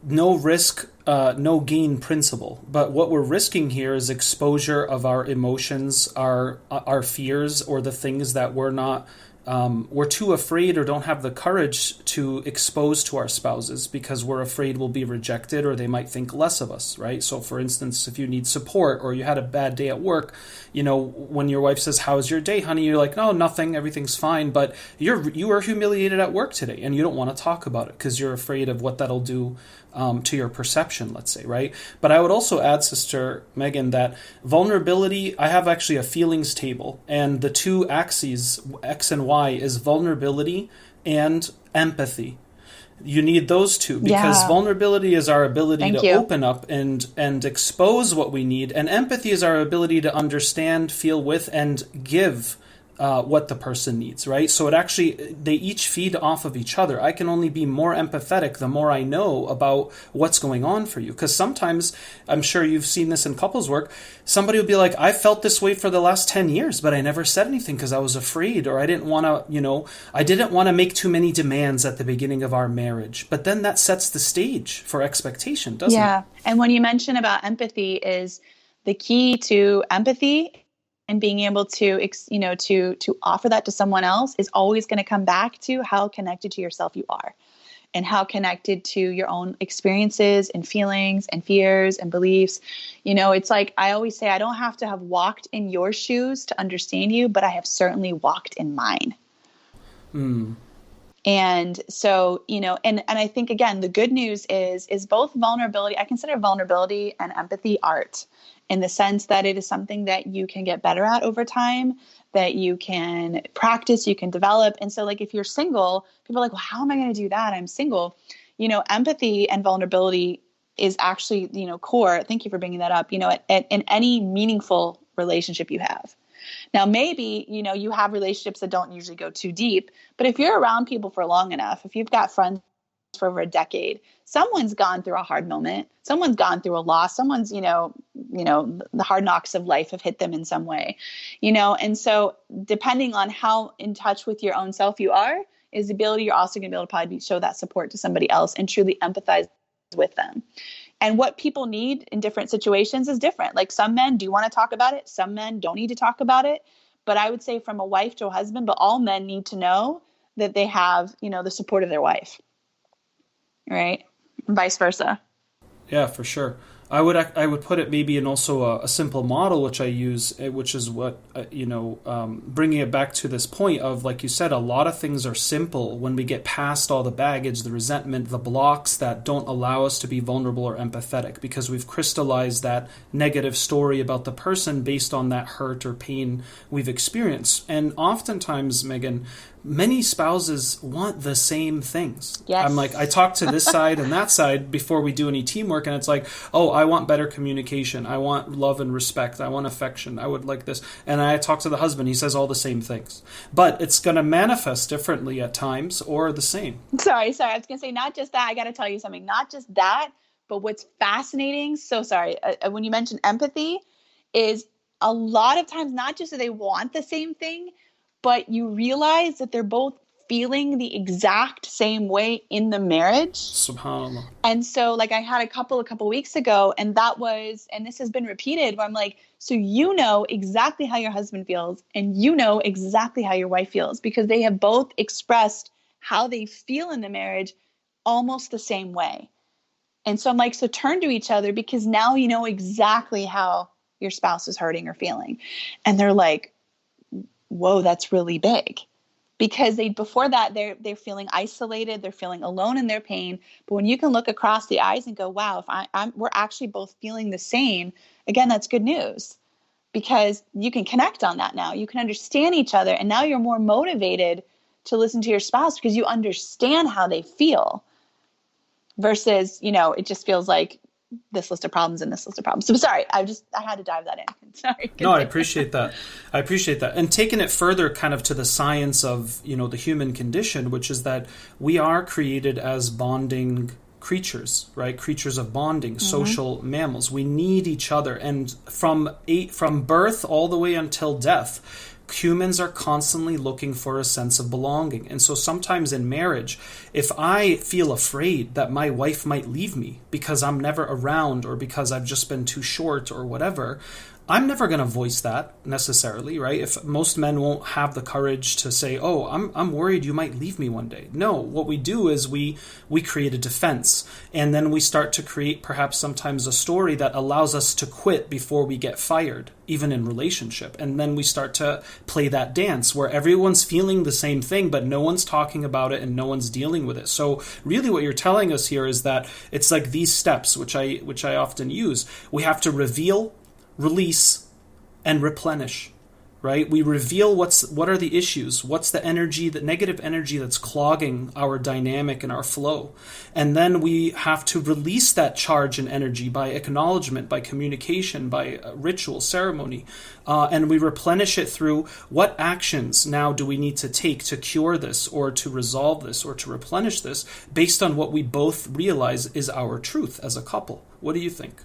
no risk, no gain principle. But what we're risking here is exposure of our emotions, our fears, or the things that we're too afraid or don't have the courage to expose to our spouses because we're afraid we'll be rejected or they might think less of us, right? So for instance, if you need support or you had a bad day at work, when your wife says, "How's your day, honey?" You're like, "No, nothing, everything's fine." But you were humiliated at work today and you don't want to talk about it because you're afraid of what that'll do to your perception, let's say, right? But I would also add, Sister Megan, that vulnerability, I have actually a feelings table, and the two axes, X and Y, is vulnerability and empathy. You need those two because vulnerability is our ability to open up and expose what we need, and empathy is our ability to understand, feel with, and give what the person needs, right? So they each feed off of each other. I can only be more empathetic the more I know about what's going on for you. Because sometimes, I'm sure you've seen this in couples work, somebody will be like, "I felt this way for the last 10 years, but I never said anything because I was afraid, or I didn't want to make too many demands at the beginning of our marriage." But then that sets the stage for expectation, doesn't it? Yeah. And when you mention about empathy, is the key to empathy and being able to offer that to someone else is always going to come back to how connected to yourself you are and how connected to your own experiences and feelings and fears and beliefs. It's like I always say, I don't have to have walked in your shoes to understand you, but I have certainly walked in mine. And so, and I think, again, the good news is both vulnerability, I consider vulnerability and empathy art, in the sense that it is something that you can get better at over time, that you can practice, you can develop. And so, like, if you're single, people are like, "Well, how am I going to do that? I'm single." Empathy and vulnerability is actually, core. Thank you for bringing that up, in any meaningful relationship you have. Now, maybe, you have relationships that don't usually go too deep, but if you're around people for long enough, if you've got friends for over a decade, someone's gone through a hard moment, someone's gone through a loss, someone's, the hard knocks of life have hit them in some way, and so depending on how in touch with your own self you are, is the ability you're also going to be able to probably show that support to somebody else and truly empathize with them. And what people need in different situations is different. Like, some men do want to talk about it. Some men don't need to talk about it. But I would say from a wife to a husband, but all men need to know that they have, the support of their wife. Right? And vice versa. Yeah, for sure. I would put it maybe in also a simple model which I use, which is what bringing it back to this point of, like you said, a lot of things are simple when we get past all the baggage, the resentment, the blocks that don't allow us to be vulnerable or empathetic, because we've crystallized that negative story about the person based on that hurt or pain we've experienced. And oftentimes, Megan, many spouses want the same things. Yes. I'm like, I talk to this side and that side before we do any teamwork, and it's like, "Oh, I want better communication. I want love and respect. I want affection. I would like this." And I talk to the husband. He says all the same things. But it's going to manifest differently at times, or the same. Sorry. I was going to say, not just that. I got to tell you something. Not just that, but what's fascinating, when you mention empathy, is a lot of times not just that they want the same thing, but you realize that they're both feeling the exact same way in the marriage. SubhanAllah. And so, like, I had a couple weeks ago, and this has been repeated, where I'm like, so exactly how your husband feels, and exactly how your wife feels, because they have both expressed how they feel in the marriage almost the same way. And so I'm like, so turn to each other, because now you know exactly how your spouse is hurting or feeling. And they're like, whoa, that's really big. Because before that, they're feeling isolated, they're feeling alone in their pain. But when you can look across the eyes and go, wow, if we're actually both feeling the same, again, that's good news, because you can connect on that now. You can understand each other, and now you're more motivated to listen to your spouse because you understand how they feel, versus, it just feels like this list of problems and this list of problems. So sorry, I had to dive that in. Sorry. No, I appreciate that. And taking it further kind of to the science of, the human condition, which is that we are created as bonding creatures, right? Creatures of bonding, social mammals. We need each other. And from birth all the way until death, humans are constantly looking for a sense of belonging. And so sometimes in marriage, if I feel afraid that my wife might leave me because I'm never around or because I've just been too short or whatever, I'm never going to voice that necessarily, right? If most men won't have the courage to say, "Oh, I'm worried you might leave me one day." No, what we do is we create a defense, and then we start to create perhaps sometimes a story that allows us to quit before we get fired, even in relationship. And then we start to play that dance where everyone's feeling the same thing, but no one's talking about it and no one's dealing with it. So really what you're telling us here is that it's like these steps, which I often use. We have to reveal, release, and replenish, right? We reveal what are the issues, what's the energy, the negative energy that's clogging our dynamic and our flow. And then we have to release that charge and energy by acknowledgement, by communication, by ritual, ceremony. And we replenish it through what actions now do we need to take to cure this or to resolve this or to replenish this based on what we both realize is our truth as a couple. What do you think?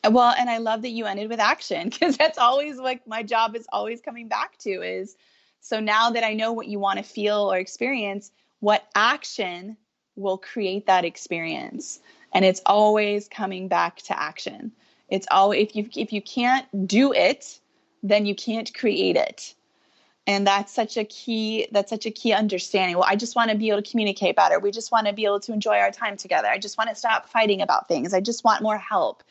Well, and I love that you ended with action, because that's always like my job is always coming back to is, so now that I know what you want to feel or experience, what action will create that experience? And it's always coming back to action. It's always, if you can't do it, then you can't create it. And that's such a key understanding. Well, I just want to be able to communicate better. We just want to be able to enjoy our time together. I just want to stop fighting about things. I just want more help.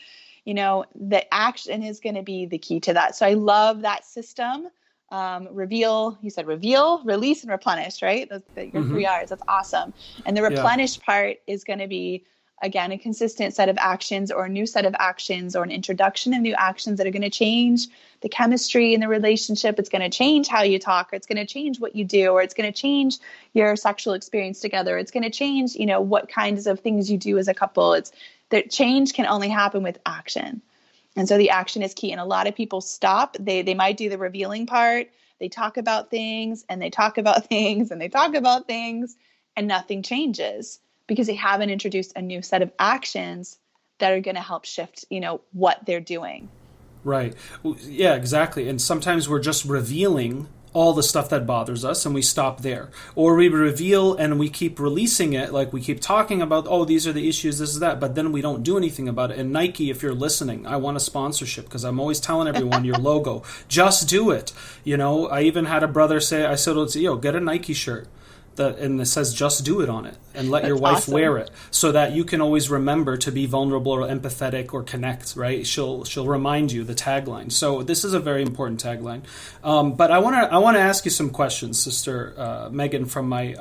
The action is going to be the key to that. So I love that system. Reveal, you said reveal, release, and replenish, right? Your 3 R's. That's awesome. And the replenish part is going to be, again, a consistent set of actions or a new set of actions or an introduction of new actions that are going to change the chemistry in the relationship. It's going to change how you talk, or it's going to change what you do, or it's going to change your sexual experience together. It's going to change, what kinds of things you do as a couple. That change can only happen with action. And so the action is key. And a lot of people stop. They might do the revealing part. They talk about things and they talk about things and they talk about things, and nothing changes because they haven't introduced a new set of actions that are going to help shift, what they're doing. Right. Yeah, exactly. And sometimes we're just revealing all the stuff that bothers us and we stop there. Or we reveal and we keep releasing it, like we keep talking about, oh, these are the issues, this is that, but then we don't do anything about it. And Nike, if you're listening, I want a sponsorship, because I'm always telling everyone your logo, just do it. I even had a brother say, I said, get a Nike shirt. And it says "just do it" on it, and let your wife wear it, so that you can always remember to be vulnerable or empathetic or connect. Right? She'll remind you the tagline. So this is a very important tagline. But I want to ask you some questions, Sister Megan, from my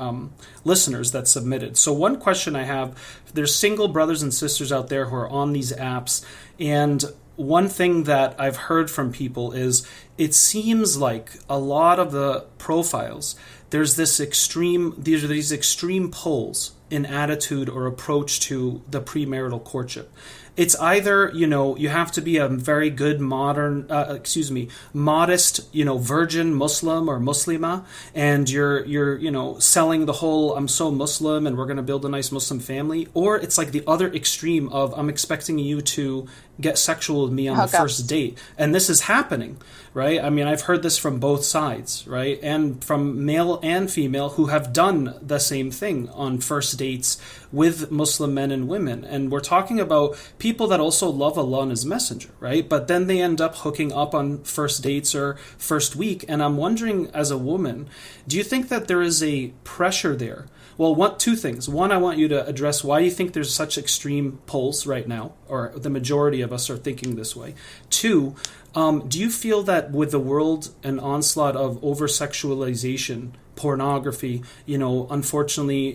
listeners that submitted. So one question I have: there's single brothers and sisters out there who are on these apps, and one thing that I've heard from people is it seems like a lot of the profiles, there's these extreme pulls in attitude or approach to the premarital courtship. It's either, you have to be a very good modest, virgin Muslim or Muslima, and you're selling the whole, I'm so Muslim and we're going to build a nice Muslim family. Or it's like the other extreme of, I'm expecting you to get sexual with me on the first date. And this is happening, right? I mean, I've heard this from both sides, right? And from male and female who have done the same thing on first dates with Muslim men and women. And we're talking about people that also love Allah and His Messenger, right? But then they end up hooking up on first dates or first week. And I'm wondering, as a woman, do you think that there is a pressure there? Well, two things. One, I want you to address why you think there's such extreme pulls right now, or the majority of us are thinking this way. Two, do you feel that with the world an onslaught of over-sexualization, pornography, unfortunately,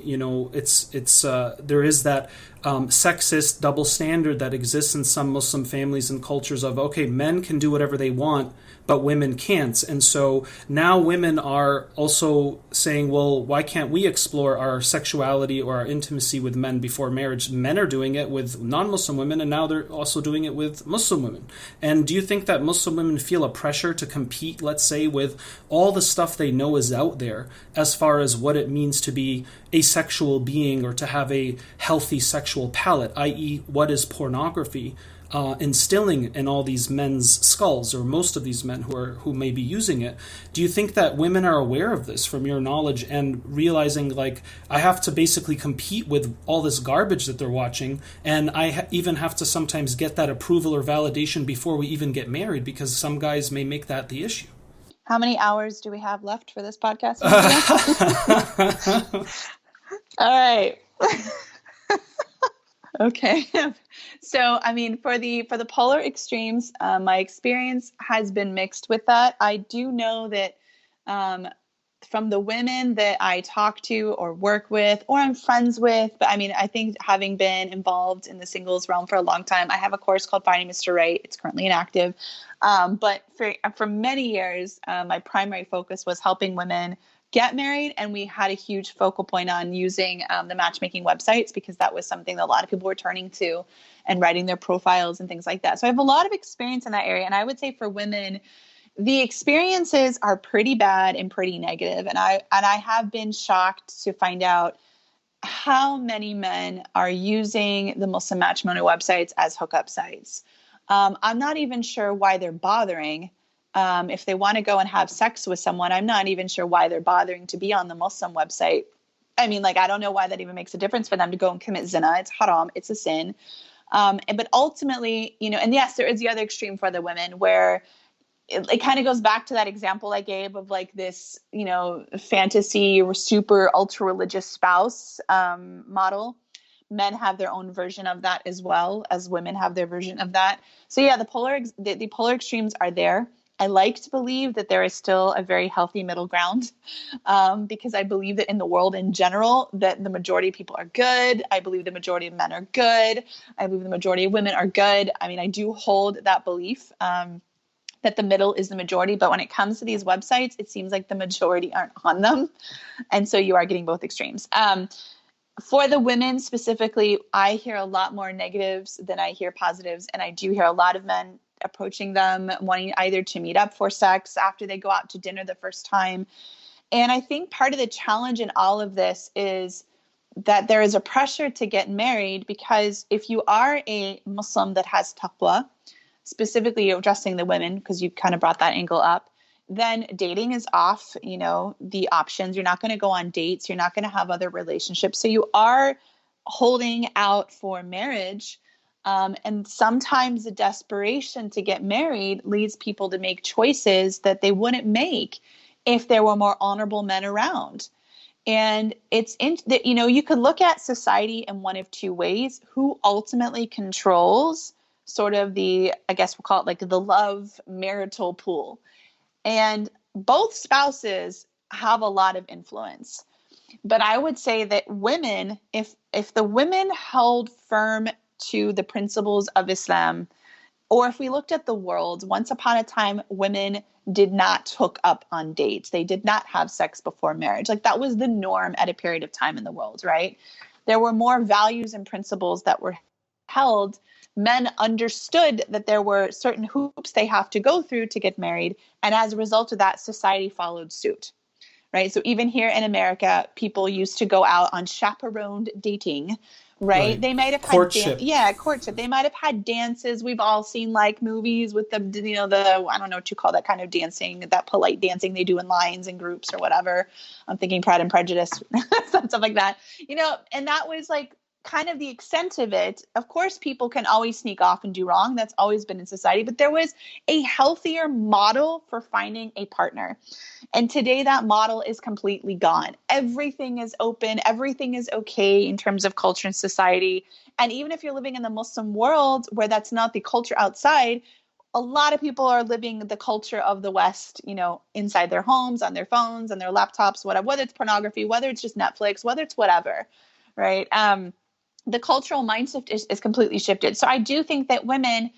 it's there is that sexist double standard that exists in some Muslim families and cultures of, okay, men can do whatever they want, but women can't. And so now women are also saying, well, why can't we explore our sexuality or our intimacy with men before marriage? Men are doing it with non-Muslim women, and now they're also doing it with Muslim women. And do you think that Muslim women feel a pressure to compete, let's say, with all the stuff they know is out there, as far as what it means to be a sexual being or to have a healthy sexual palate, i.e., what is pornography, instilling in all these men's skulls, or most of these men who may be using it. Do you think that women are aware of this from your knowledge and realizing, like, I have to basically compete with all this garbage that they're watching, and I even have to sometimes get that approval or validation before we even get married, because some guys may make that the issue? How many hours do we have left for this podcast? All right. Okay. So, I mean, for the polar extremes, my experience has been mixed with that. I do know that from the women that I talk to or work with or I'm friends with, but I mean, I think having been involved in the singles realm for a long time, I have a course called Finding Mr. Right. It's currently inactive. But for many years, my primary focus was helping women get married. And we had a huge focal point on using the matchmaking websites, because that was something that a lot of people were turning to and writing their profiles and things like that. So I have a lot of experience in that area. And I would say for women, the experiences are pretty bad and pretty negative. And I have been shocked to find out how many men are using the Muslim matrimony websites as hookup sites. I'm not even sure why they're bothering. If they want to go and have sex with someone, I'm not even sure why they're bothering to be on the Muslim website. I mean, like, I don't know why that even makes a difference for them to go and commit zina. It's haram. It's a sin. But ultimately, and yes, there is the other extreme for the women where it kind of goes back to that example I gave of like this, fantasy or super ultra religious spouse model. Men have their own version of that as well as women have their version of that. So yeah, the polar extremes are there. I like to believe that there is still a very healthy middle ground, because I believe that in the world in general, that the majority of people are good. I believe the majority of men are good. I believe the majority of women are good. I mean, I do hold that belief that the middle is the majority. But when it comes to these websites, it seems like the majority aren't on them. And so you are getting both extremes. For the women specifically, I hear a lot more negatives than I hear positives. And I do hear a lot of men approaching them, wanting either to meet up for sex after they go out to dinner the first time. And I think part of the challenge in all of this is that there is a pressure to get married, because if you are a Muslim that has taqwa, specifically addressing the women, because you kind of brought that angle up, then dating is off, the options. You're not going to go on dates. You're not going to have other relationships. So you are holding out for marriage. And sometimes the desperation to get married leads people to make choices that they wouldn't make if there were more honorable men around. And you could look at society in one of two ways: who ultimately controls sort of I guess we'll call it like the love marital pool. And both spouses have a lot of influence. But I would say that women, if the women held firm to the principles of Islam, or if we looked at the world, once upon a time, women did not hook up on dates. They did not have sex before marriage. Like, that was the norm at a period of time in the world, right? There were more values and principles that were held. Men understood that there were certain hoops they have to go through to get married. And as a result of that, society followed suit, right? So even here in America, people used to go out on chaperoned dating, right? They might have courtship. had courtship. They might have had dances. We've all seen like movies with the I don't know what you call that kind of dancing, that polite dancing they do in lines and groups or whatever. I'm thinking Pride and Prejudice, stuff like that, and that was like kind of the extent of it. Of course, people can always sneak off and do wrong. That's always been in society, but there was a healthier model for finding a partner. And today that model is completely gone. Everything is open. Everything is okay in terms of culture and society. And even if you're living in the Muslim world where that's not the culture outside, a lot of people are living the culture of the West, inside their homes, on their phones, on their laptops, whether it's pornography, whether it's just Netflix, whether it's whatever, right? The cultural mindset is completely shifted. So I do think that women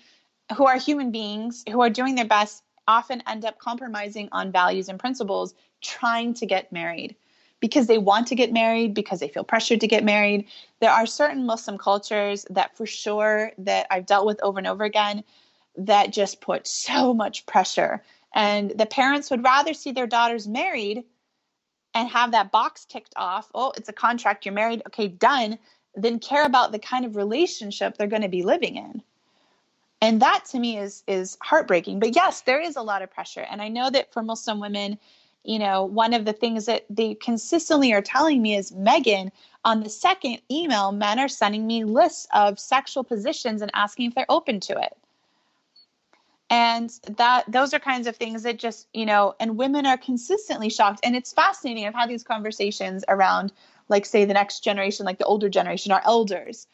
who are human beings, who are doing their best, often end up compromising on values and principles, trying to get married because they want to get married, because they feel pressured to get married. There are certain Muslim cultures that for sure that I've dealt with over and over again that just put so much pressure. And the parents would rather see their daughters married and have that box ticked off. Oh, it's a contract, you're married, okay, done. Then care about the kind of relationship they're going to be living in. And that to me is heartbreaking. But yes, there is a lot of pressure. And I know that for Muslim women, one of the things that they consistently are telling me is, Megan, on the second email, men are sending me lists of sexual positions and asking if they're open to it. And those are kinds of things that just, and women are consistently shocked. And it's fascinating. I've had these conversations around, like, say, the next generation, like the older generation, our elders.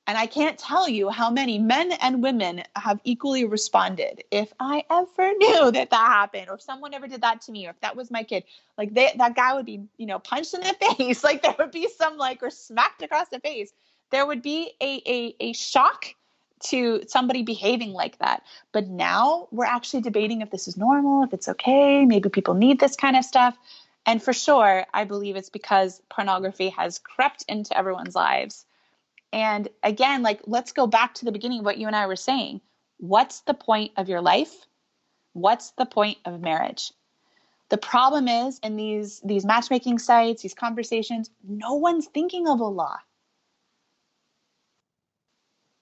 And I can't tell you how many men and women have equally responded. If I ever knew that happened, or if someone ever did that to me, or if that was my kid, like that guy would be, punched in the face. Like there would be some or smacked across the face. There would be a shock to somebody behaving like that. But now we're actually debating if this is normal, if it's okay, maybe people need this kind of stuff. And for sure, I believe it's because pornography has crept into everyone's lives. And again, let's go back to the beginning of what you and I were saying. What's the point of your life? What's the point of marriage? The problem is, in these matchmaking sites, these conversations, no one's thinking of Allah.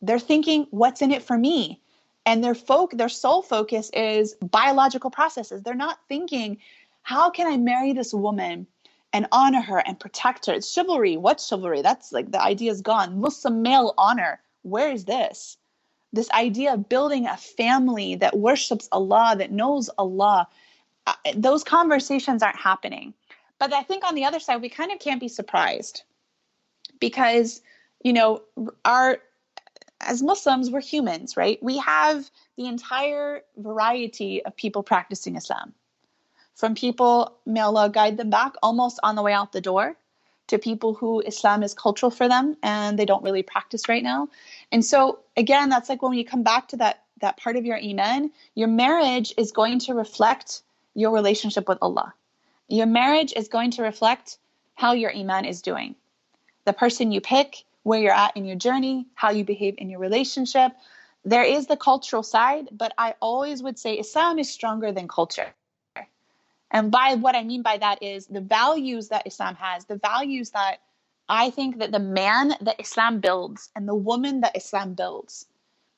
They're thinking, what's in it for me? And their sole focus is biological processes. They're not thinking, how can I marry this woman and honor her and protect her? It's chivalry. What's chivalry? That's the idea is gone. Muslim male honor. Where is this? This idea of building a family that worships Allah, that knows Allah. Those conversations aren't happening. But I think on the other side, we kind of can't be surprised because, as Muslims, we're humans, right? We have the entire variety of people practicing Islam. From people, may Allah guide them back, almost on the way out the door, to people who Islam is cultural for them and they don't really practice right now. And so, again, that's like when you come back to that part of your iman, your marriage is going to reflect your relationship with Allah. Your marriage is going to reflect how your iman is doing. The person you pick, where you're at in your journey, how you behave in your relationship. There is the cultural side, but I always would say Islam is stronger than culture. And by what I mean by that is the values that Islam has, the values that I think that the man that Islam builds and the woman that Islam builds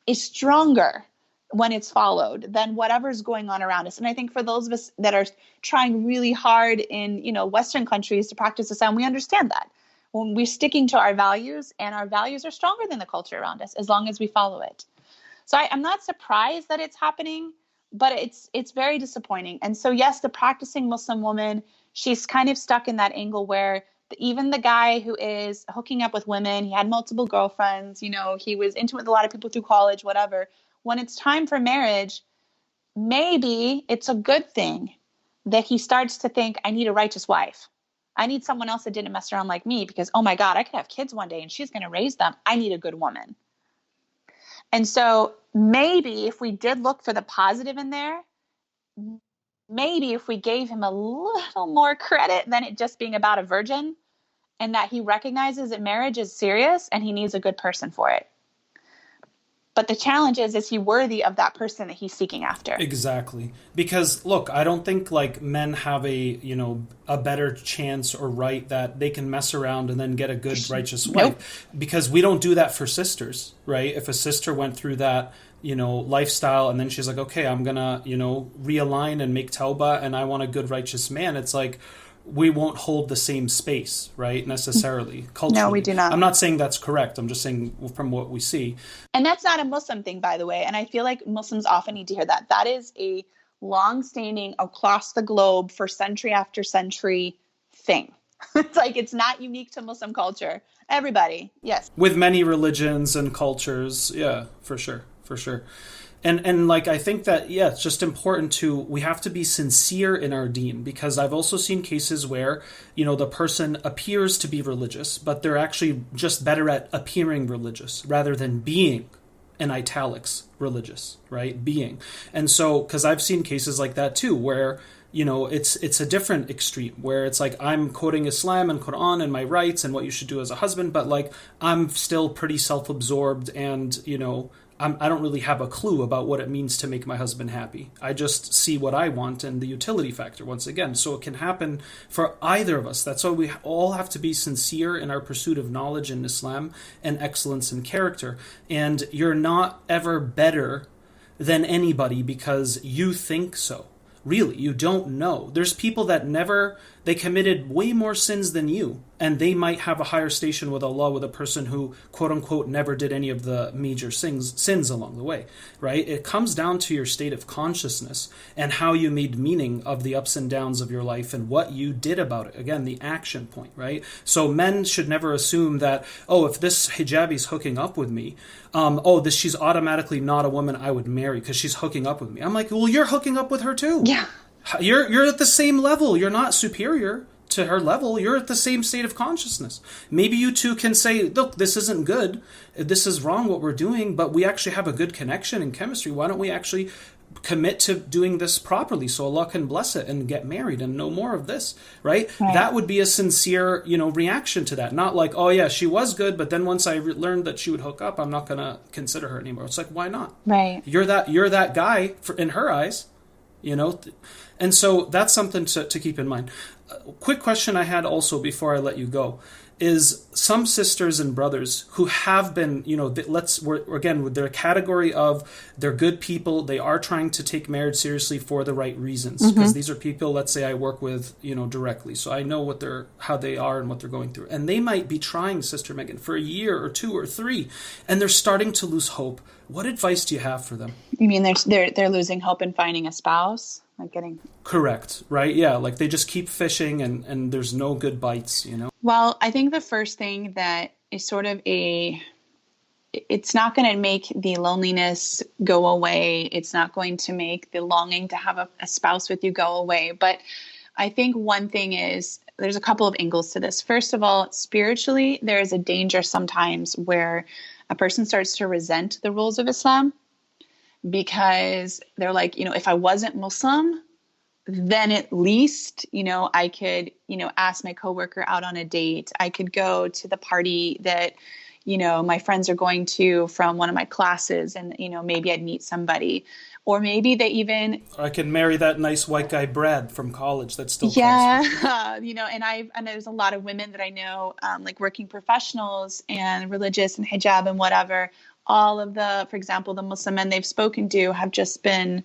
is stronger when it's followed than whatever's going on around us. And I think for those of us that are trying really hard in, Western countries to practice Islam, we understand that. When we're sticking to our values, and our values are stronger than the culture around us as long as we follow it. So I'm not surprised that it's happening, but it's very disappointing. And so yes, the practicing Muslim woman, she's kind of stuck in that angle where even the guy who is hooking up with women, he had multiple girlfriends, he was intimate with a lot of people through college, whatever. When it's time for marriage, maybe it's a good thing that he starts to think, I need a righteous wife. I need someone else that didn't mess around like me because, oh my God, I could have kids one day and she's going to raise them. I need a good woman. And so maybe if we did look for the positive in there, maybe if we gave him a little more credit than it just being about a virgin, and that he recognizes that marriage is serious and he needs a good person for it. But the challenge is he worthy of that person that he's seeking after? Exactly. Because, look, I don't think, men have a better chance or right that they can mess around and then get a good, righteous wife. Nope. Because we don't do that for sisters, right? If a sister went through that, lifestyle and then she's like, okay, I'm going to, realign and make tawbah and I want a good, righteous man, it's like, we won't hold the same space, right, necessarily, culturally. No, we do not. I'm not saying that's correct. I'm just saying from what we see. And that's not a Muslim thing, by the way. And I feel like Muslims often need to hear that. That is a long-standing, across the globe for century after century thing. It's not unique to Muslim culture. Everybody, yes. With many religions and cultures, yeah, for sure. And I think that, it's just important we have to be sincere in our deen, because I've also seen cases where, the person appears to be religious, but they're actually just better at appearing religious rather than being, in italics, religious, right? Being. And so, because I've seen cases like that too, where, it's a different extreme, where it's like, I'm quoting Islam and Quran and my rights and what you should do as a husband, but I'm still pretty self-absorbed and, I don't really have a clue about what it means to make my husband happy. I just see what I want and the utility factor once again. So it can happen for either of us. That's why we all have to be sincere in our pursuit of knowledge in Islam and excellence in character. And you're not ever better than anybody because you think so. Really, you don't know. There's people that they committed way more sins than you, and they might have a higher station with Allah with a person who, quote unquote, never did any of the major sins along the way, right? It comes down to your state of consciousness and how you made meaning of the ups and downs of your life and what you did about it. Again, the action point, right? So men should never assume that, oh, if this hijabi's hooking up with me, she's automatically not a woman I would marry because she's hooking up with me. I'm like, well, you're hooking up with her too. Yeah. You're at the same level. You're not superior to her level. You're at the same state of consciousness. Maybe you two can say, look, this isn't good. This is wrong what we're doing, but we actually have a good connection and chemistry. Why don't we actually commit to doing this properly so Allah can bless it and get married and no more of this, right? That would be a sincere, reaction to that. Not like, oh yeah, she was good, but then once I learned that she would hook up, I'm not going to consider her anymore. It's like, why not? Right. You're that guy in her eyes, And so that's something to keep in mind. Quick question I had also before I let you go is some sisters and brothers who have been, with their category of they're good people, they are trying to take marriage seriously for the right reasons. Because these are people, let's say I work with, directly. So I know how they are and what they're going through. And they might be trying, Sister Megan, for a year or 2 or 3, and they're starting to lose hope. What advice do you have for them? You mean they're losing hope in finding a spouse? Correct, right? Yeah, like they just keep fishing and there's no good bites, Well, I think the first thing that is sort of it's not going to make the loneliness go away. It's not going to make the longing to have a spouse with you go away. But I think one thing is there's a couple of angles to this. First of all, spiritually, there is a danger sometimes where a person starts to resent the rules of Islam because they're like, if I wasn't Muslim, then at least, I could, ask my coworker out on a date. I could go to the party that, my friends are going to from one of my classes and, maybe I'd meet somebody. Or maybe they even... I can marry that nice white guy, Brad, from college that still and there's a lot of women that I know, like working professionals and religious and hijab and whatever. All of for example, the Muslim men they've spoken to have just been,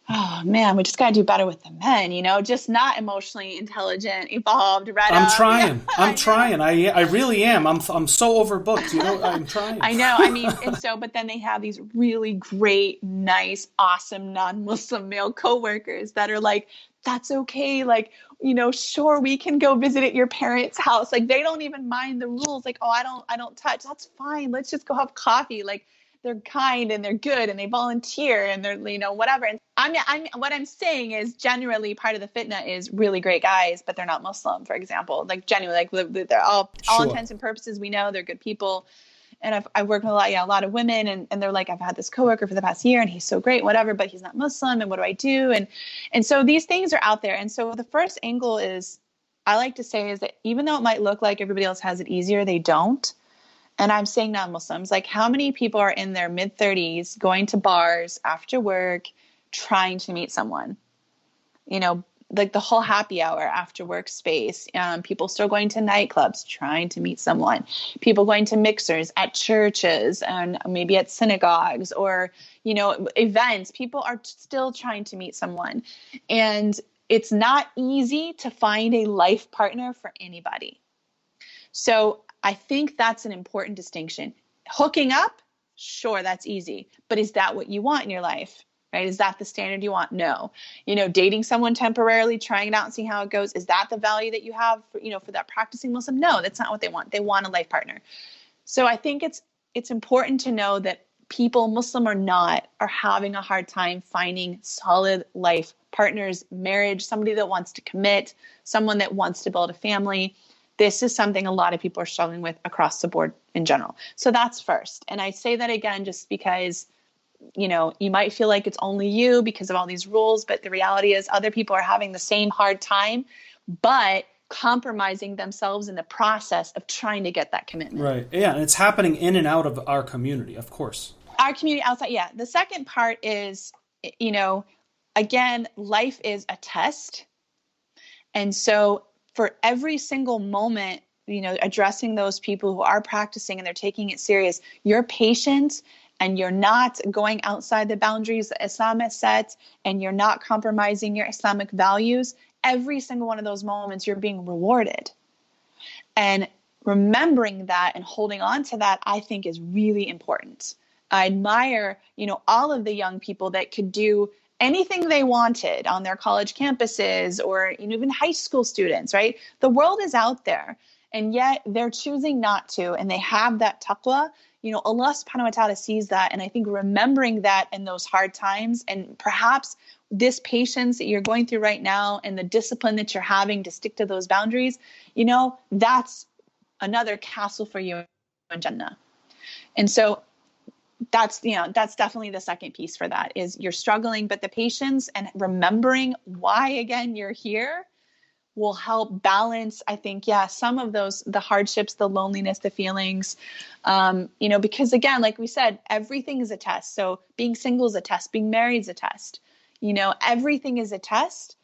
oh man, we just got to do better with the men, just not emotionally intelligent, evolved, read I'm up. trying. I'm trying. I really am. I'm so overbooked, I'm trying. I know. But then they have these really great, nice, awesome non-Muslim male coworkers that are like, that's okay. Like, sure, we can go visit at your parents' house. Like, they don't even mind the rules. Like, oh, I don't touch. That's fine. Let's just go have coffee. Like, they're kind and they're good and they volunteer and they're, whatever. And what I'm saying is generally part of the fitna is really great guys, but they're not Muslim, for example. Like, genuinely, like they're all intents and purposes. We know they're good people. And I've worked with a lot of women and they're like, I've had this coworker for the past year and he's so great, whatever, but he's not Muslim. And what do I do? And so these things are out there. And so the first angle is, I like to say is that even though it might look like everybody else has it easier, they don't. And I'm saying non-Muslims, like how many people are in their mid-30s going to bars after work, trying to meet someone, like the whole happy hour after work space, people still going to nightclubs, trying to meet someone, people going to mixers at churches and maybe at synagogues or, events, people are still trying to meet someone. And it's not easy to find a life partner for anybody. So I think that's an important distinction. Hooking up, sure, that's easy. But is that what you want in your life? Right? Is that the standard you want? No. Dating someone temporarily, trying it out and seeing how it goes. Is that the value that you have for that practicing Muslim? No, that's not what they want. They want a life partner. So I think it's important to know that people, Muslim or not, are having a hard time finding solid life partners, marriage, somebody that wants to commit, someone that wants to build a family. This is something a lot of people are struggling with across the board in general. So that's first. And I say that again, just because, you might feel like it's only you because of all these rules, but the reality is other people are having the same hard time, but compromising themselves in the process of trying to get that commitment. Right. Yeah. And it's happening in and out of our community, of course. Our community outside. Yeah. The second part is, you know, again, life is a test. And so for every single moment, you know, addressing those people who are practicing and they're taking it serious, you're patient and you're not going outside the boundaries that Islam has set, and you're not compromising your Islamic values. Every single one of those moments, you're being rewarded. And remembering that and holding on to that, I think, is really important. I admire, you know, all of the young people that could do anything they wanted on their college campuses, or, you know, even high school students, right? The world is out there, and yet they're choosing not to, and they have that taqwa. You know, Allah subhanahu wa ta'ala sees that. And I think remembering that in those hard times, and perhaps this patience that you're going through right now and the discipline that you're having to stick to those boundaries, you know, that's another castle for you in Jannah. And so that's, you know, that's definitely the second piece for that, is you're struggling, but the patience and remembering why, again, you're here will help balance, I think, yeah, some of those, the hardships, the loneliness, the feelings, you know, because again, like we said, everything is a test. So being single is a test, being married is a test, you know, everything is a test.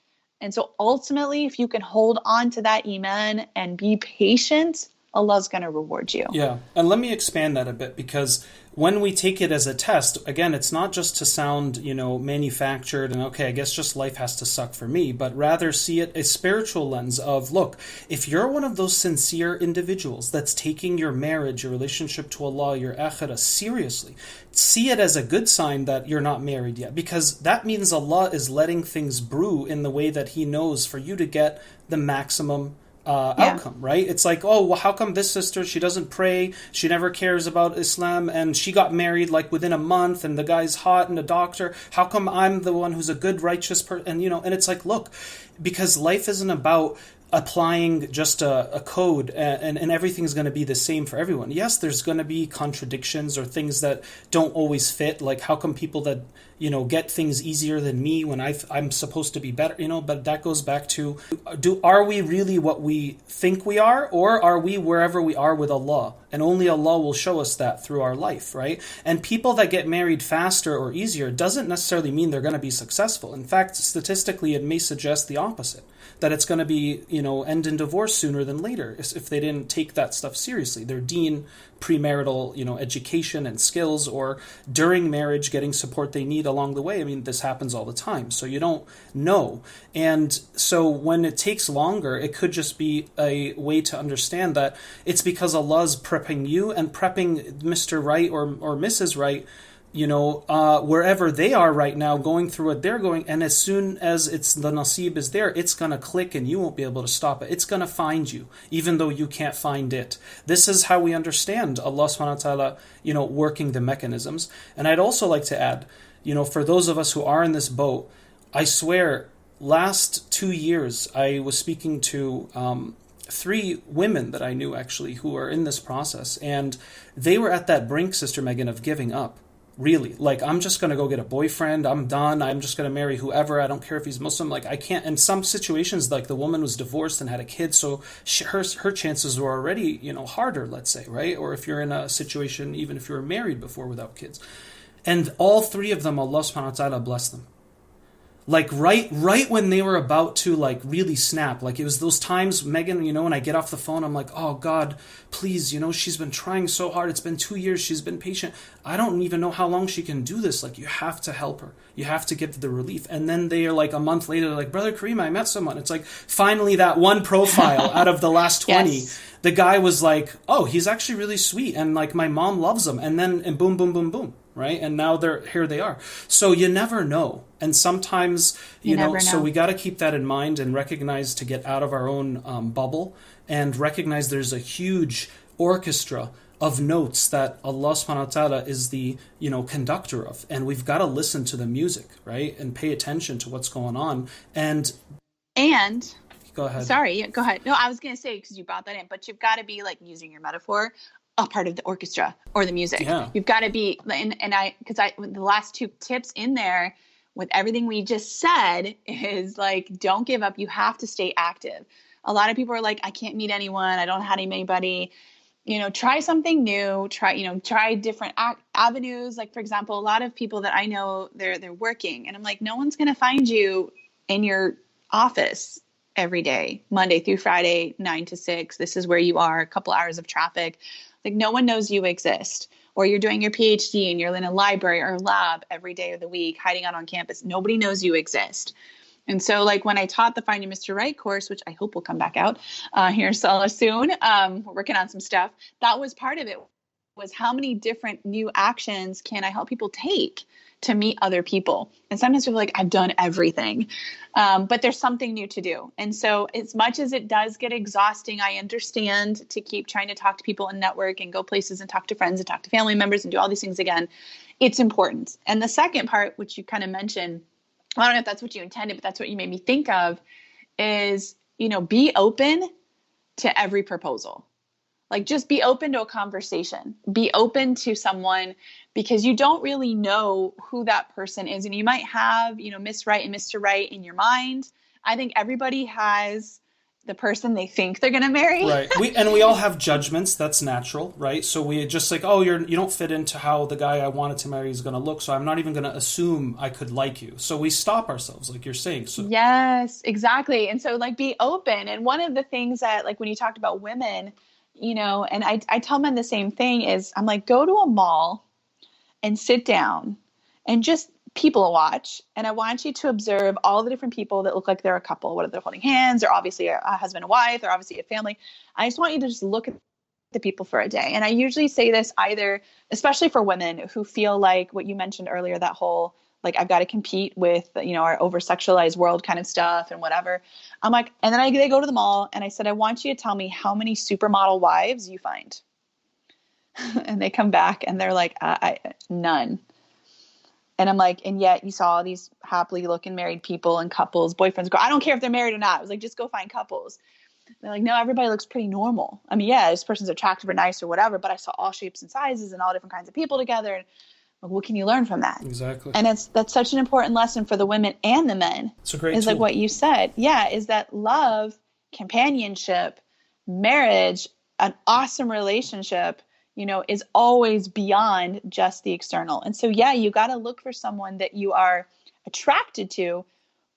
And so ultimately, if you can hold on to that iman and be patient, Allah's going to reward you. Yeah. And let me expand that a bit, because when we take it as a test, again, it's not just to sound, you know, manufactured and, okay, I guess just life has to suck for me, but rather see it a spiritual lens of, look, if you're one of those sincere individuals that's taking your marriage, your relationship to Allah, your akhirah seriously, see it as a good sign that you're not married yet, because that means Allah is letting things brew in the way that He knows for you to get the maximum outcome, right? It's like, oh, well, how come this sister, she doesn't pray, she never cares about Islam, and she got married like within a month, and the guy's hot and a doctor. How come I'm the one who's a good, righteous person? And, you know, and it's like, look, because life isn't about applying just a code and everything's going to be the same for everyone. Yes, there's going to be contradictions or things that don't always fit. Like, how come people that, you know, get things easier than me when I'm supposed to be better, you know? But that goes back to, are we really what we think we are, or are we wherever we are with Allah? And only Allah will show us that through our life, right? And people that get married faster or easier doesn't necessarily mean they're going to be successful. In fact, statistically, it may suggest the opposite, that it's going to be, you know, end in divorce sooner than later if they didn't take that stuff seriously. Their deen, premarital, you know, education and skills, or during marriage getting support they need along the way. I mean, this happens all the time, so you don't know. And so when it takes longer, it could just be a way to understand that it's because Allah's prepping you and prepping Mr. Right or Mrs. Right, you know, wherever they are right now, going through what they're going. And as soon as it's the nasib is there, it's going to click and you won't be able to stop it. It's going to find you, even though you can't find it. This is how we understand Allah subhanahu wa ta'ala, you know, working the mechanisms. And I'd also like to add, you know, for those of us who are in this boat, I swear, last 2 years, I was speaking to 3 women that I knew actually who are in this process. And they were at that brink, Sister Megan, of giving up. Really, like, I'm just going to go get a boyfriend. I'm done. I'm just going to marry whoever. I don't care if he's Muslim. Like, I can't. In some situations, like, the woman was divorced and had a kid, so her chances were already, you know, harder, let's say, right? Or if you're in a situation, even if you were married before without kids. And all 3 of them, Allah subhanahu wa ta'ala blessed them. Like, right when they were about to, like, really snap. Like, it was those times, Megan, you know, when I get off the phone, I'm like, oh, God, please, you know, she's been trying so hard. It's been 2 years. She's been patient. I don't even know how long she can do this. Like, you have to help her. You have to give the relief. And then they are, like, a month later, like, Brother Karim, I met someone. It's like, finally, that one profile out of the last 20, yes. The guy was like, oh, he's actually really sweet. And, like, my mom loves him. And then, and boom, boom, boom, boom. Right? And now here they are. So you never know. And sometimes, you know, so we got to keep that in mind and recognize to get out of our own bubble and recognize there's a huge orchestra of notes that Allah subhanahu wa ta'ala is the, you know, conductor of. And we've got to listen to the music, right? And pay attention to what's going on. And go ahead. Sorry, go ahead. No, I was going to say, because you brought that in, but you've got to be, like, using your metaphor, a part of the orchestra or the music. Yeah. You've got to be, because the last 2 tips in there with everything we just said is, like, don't give up. You have to stay active. A lot of people are like, I can't meet anyone. I don't have anybody. try something new, try different avenues. Like, for example, a lot of people that I know, they're working, and I'm like, no one's going to find you in your office every day, Monday through Friday, 9 to 6. This is where you are, a couple hours of traffic. Like, no one knows you exist. Or you're doing your PhD and you're in a library or lab every day of the week, hiding out on campus. Nobody knows you exist. And so, like, when I taught the Finding Mr. Right course, which I hope will come back out here so soon, we're working on some stuff. That was part of it, was how many different new actions can I help people take to meet other people? And sometimes people are like, I've done everything, but there's something new to do. And so as much as it does get exhausting, I understand to keep trying to talk to people and network and go places and talk to friends and talk to family members and do all these things again. It's important. And the second part, which you kind of mentioned, I don't know if that's what you intended, but that's what you made me think of, is, be open to every proposal. Like, just be open to a conversation, be open to someone, because you don't really know who that person is. And you might have, Miss Right and Mr. Right in your mind. I think everybody has the person they think they're going to marry. Right. We all have judgments. That's natural, right? So we just like, oh, you don't fit into how the guy I wanted to marry is going to look. So I'm not even going to assume I could like you. So we stop ourselves, like you're saying. So yes, exactly. And so, like, be open. And one of the things that, like, when you talked about women, and I tell men the same thing, is I'm like, go to a mall and sit down and just people watch. And I want you to observe all the different people that look like they're a couple, whether they're holding hands, they're obviously a husband and wife, they're obviously a family. I just want you to just look at the people for a day. And I usually say this either, especially for women who feel like what you mentioned earlier, that whole, like, I've got to compete with, our over-sexualized world kind of stuff and whatever. I'm like, and then they go to the mall and I said, I want you to tell me how many supermodel wives you find. And they come back and they're like, none. And I'm like, and yet you saw all these happily looking married people and couples, boyfriends, I don't care if they're married or not. I was like, just go find couples. They're like, no, everybody looks pretty normal. I mean, yeah, this person's attractive or nice or whatever, but I saw all shapes and sizes and all different kinds of people together. And like, what can you learn from that? Exactly. And that's such an important lesson for the women and the men. It's a great is tool. Like what you said. Yeah. Is that love, companionship, marriage, an awesome relationship, is always beyond just the external. And so, yeah, you got to look for someone that you are attracted to.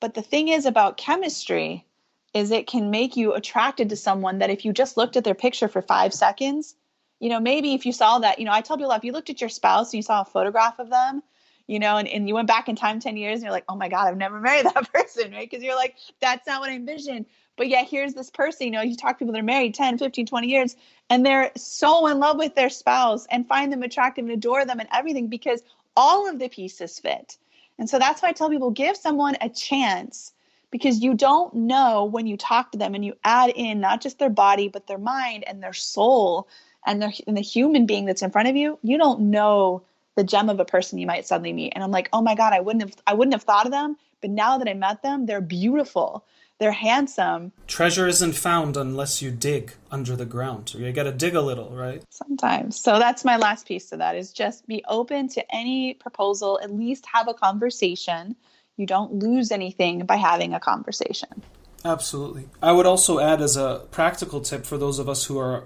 But the thing is about chemistry is it can make you attracted to someone that if you just looked at their picture for 5 seconds, maybe if you saw that, I tell people, if you looked at your spouse and you saw a photograph of them, and you went back in time 10 years and you're like, oh my God, I've never married that person, right? Because you're like, that's not what I envisioned. But yeah, here's this person, you talk to people that are married 10, 15, 20 years, and they're so in love with their spouse and find them attractive and adore them and everything because all of the pieces fit. And so that's why I tell people, give someone a chance, because you don't know when you talk to them and you add in not just their body, but their mind and their soul and the human being that's in front of you. You don't know the gem of a person you might suddenly meet. And I'm like, oh my God, I wouldn't have thought of them. But now that I met them, they're beautiful. They're handsome. Treasure isn't found unless you dig under the ground. You got to dig a little, right? Sometimes. So that's my last piece to that, is just be open to any proposal, at least have a conversation. You don't lose anything by having a conversation. Absolutely. I would also add, as a practical tip for those of us who are,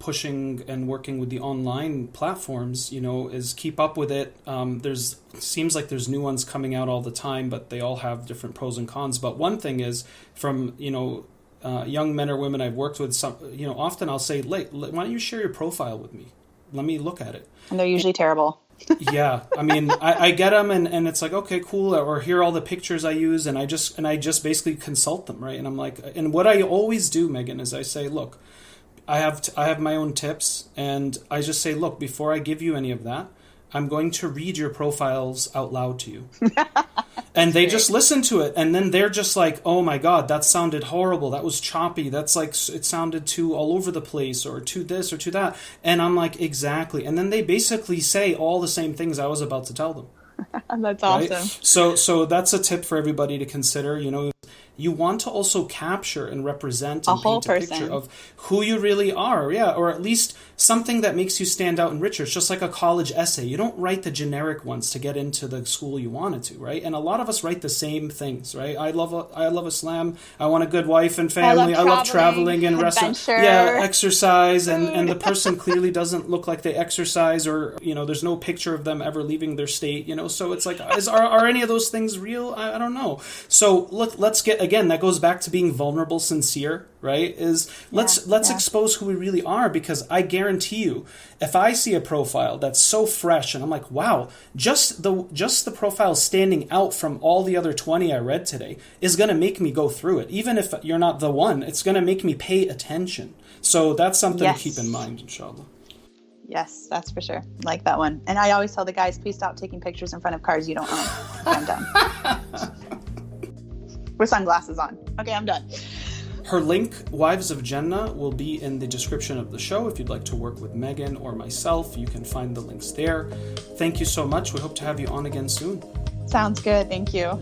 pushing and working with the online platforms, is keep up with it. Seems like there's new ones coming out all the time, but they all have different pros and cons. But one thing is, from, young men or women I've worked with, often I'll say, why don't you share your profile with me? Let me look at it. And they're usually terrible. Yeah, I mean, I get them, and it's like, okay, cool. Or here are all the pictures I use, and I just basically consult them, right? And I'm like, and what I always do, Megan, is I say, look, I have my own tips, and I just say, look, before I give you any of that, I'm going to read your profiles out loud to you. And they just listen to it, and then they're just like, oh my God, that sounded horrible. That was choppy. That's like, it sounded too all over the place, or to this or to that. And I'm like, exactly. And then they basically say all the same things I was about to tell them. That's awesome. Right? So that's a tip for everybody to consider. you want to also capture and represent A and whole paint a picture person. of who you really are, yeah, or at least something that makes you stand out and richer. It's just like a college essay. You don't write the generic ones to get into the school you wanted to, right? And a lot of us write the same things, right? I love Islam. I want a good wife and family. I love traveling and restaurants. Yeah, exercise, and the person clearly doesn't look like they exercise, or there's no picture of them ever leaving their state. So it's like, are any of those things real? I don't know. So let's get, again, that goes back to being vulnerable, sincere, right? Let's expose who we really are, because I guarantee you, if I see a profile that's so fresh and I'm like, wow, just the profile standing out from all the other 20 I read today is going to make me go through it. Even if you're not the one, it's going to make me pay attention. So that's something to keep in mind, inshallah. Yes, that's for sure. Like that one. And I always tell the guys, please stop taking pictures in front of cars you don't own. Okay, I'm done. With sunglasses on. Okay, I'm done. Her link, Wives of Jannah, will be in the description of the show. If you'd like to work with Megan or myself, you can find the links there. Thank you so much. We hope to have you on again soon. Sounds good. Thank you.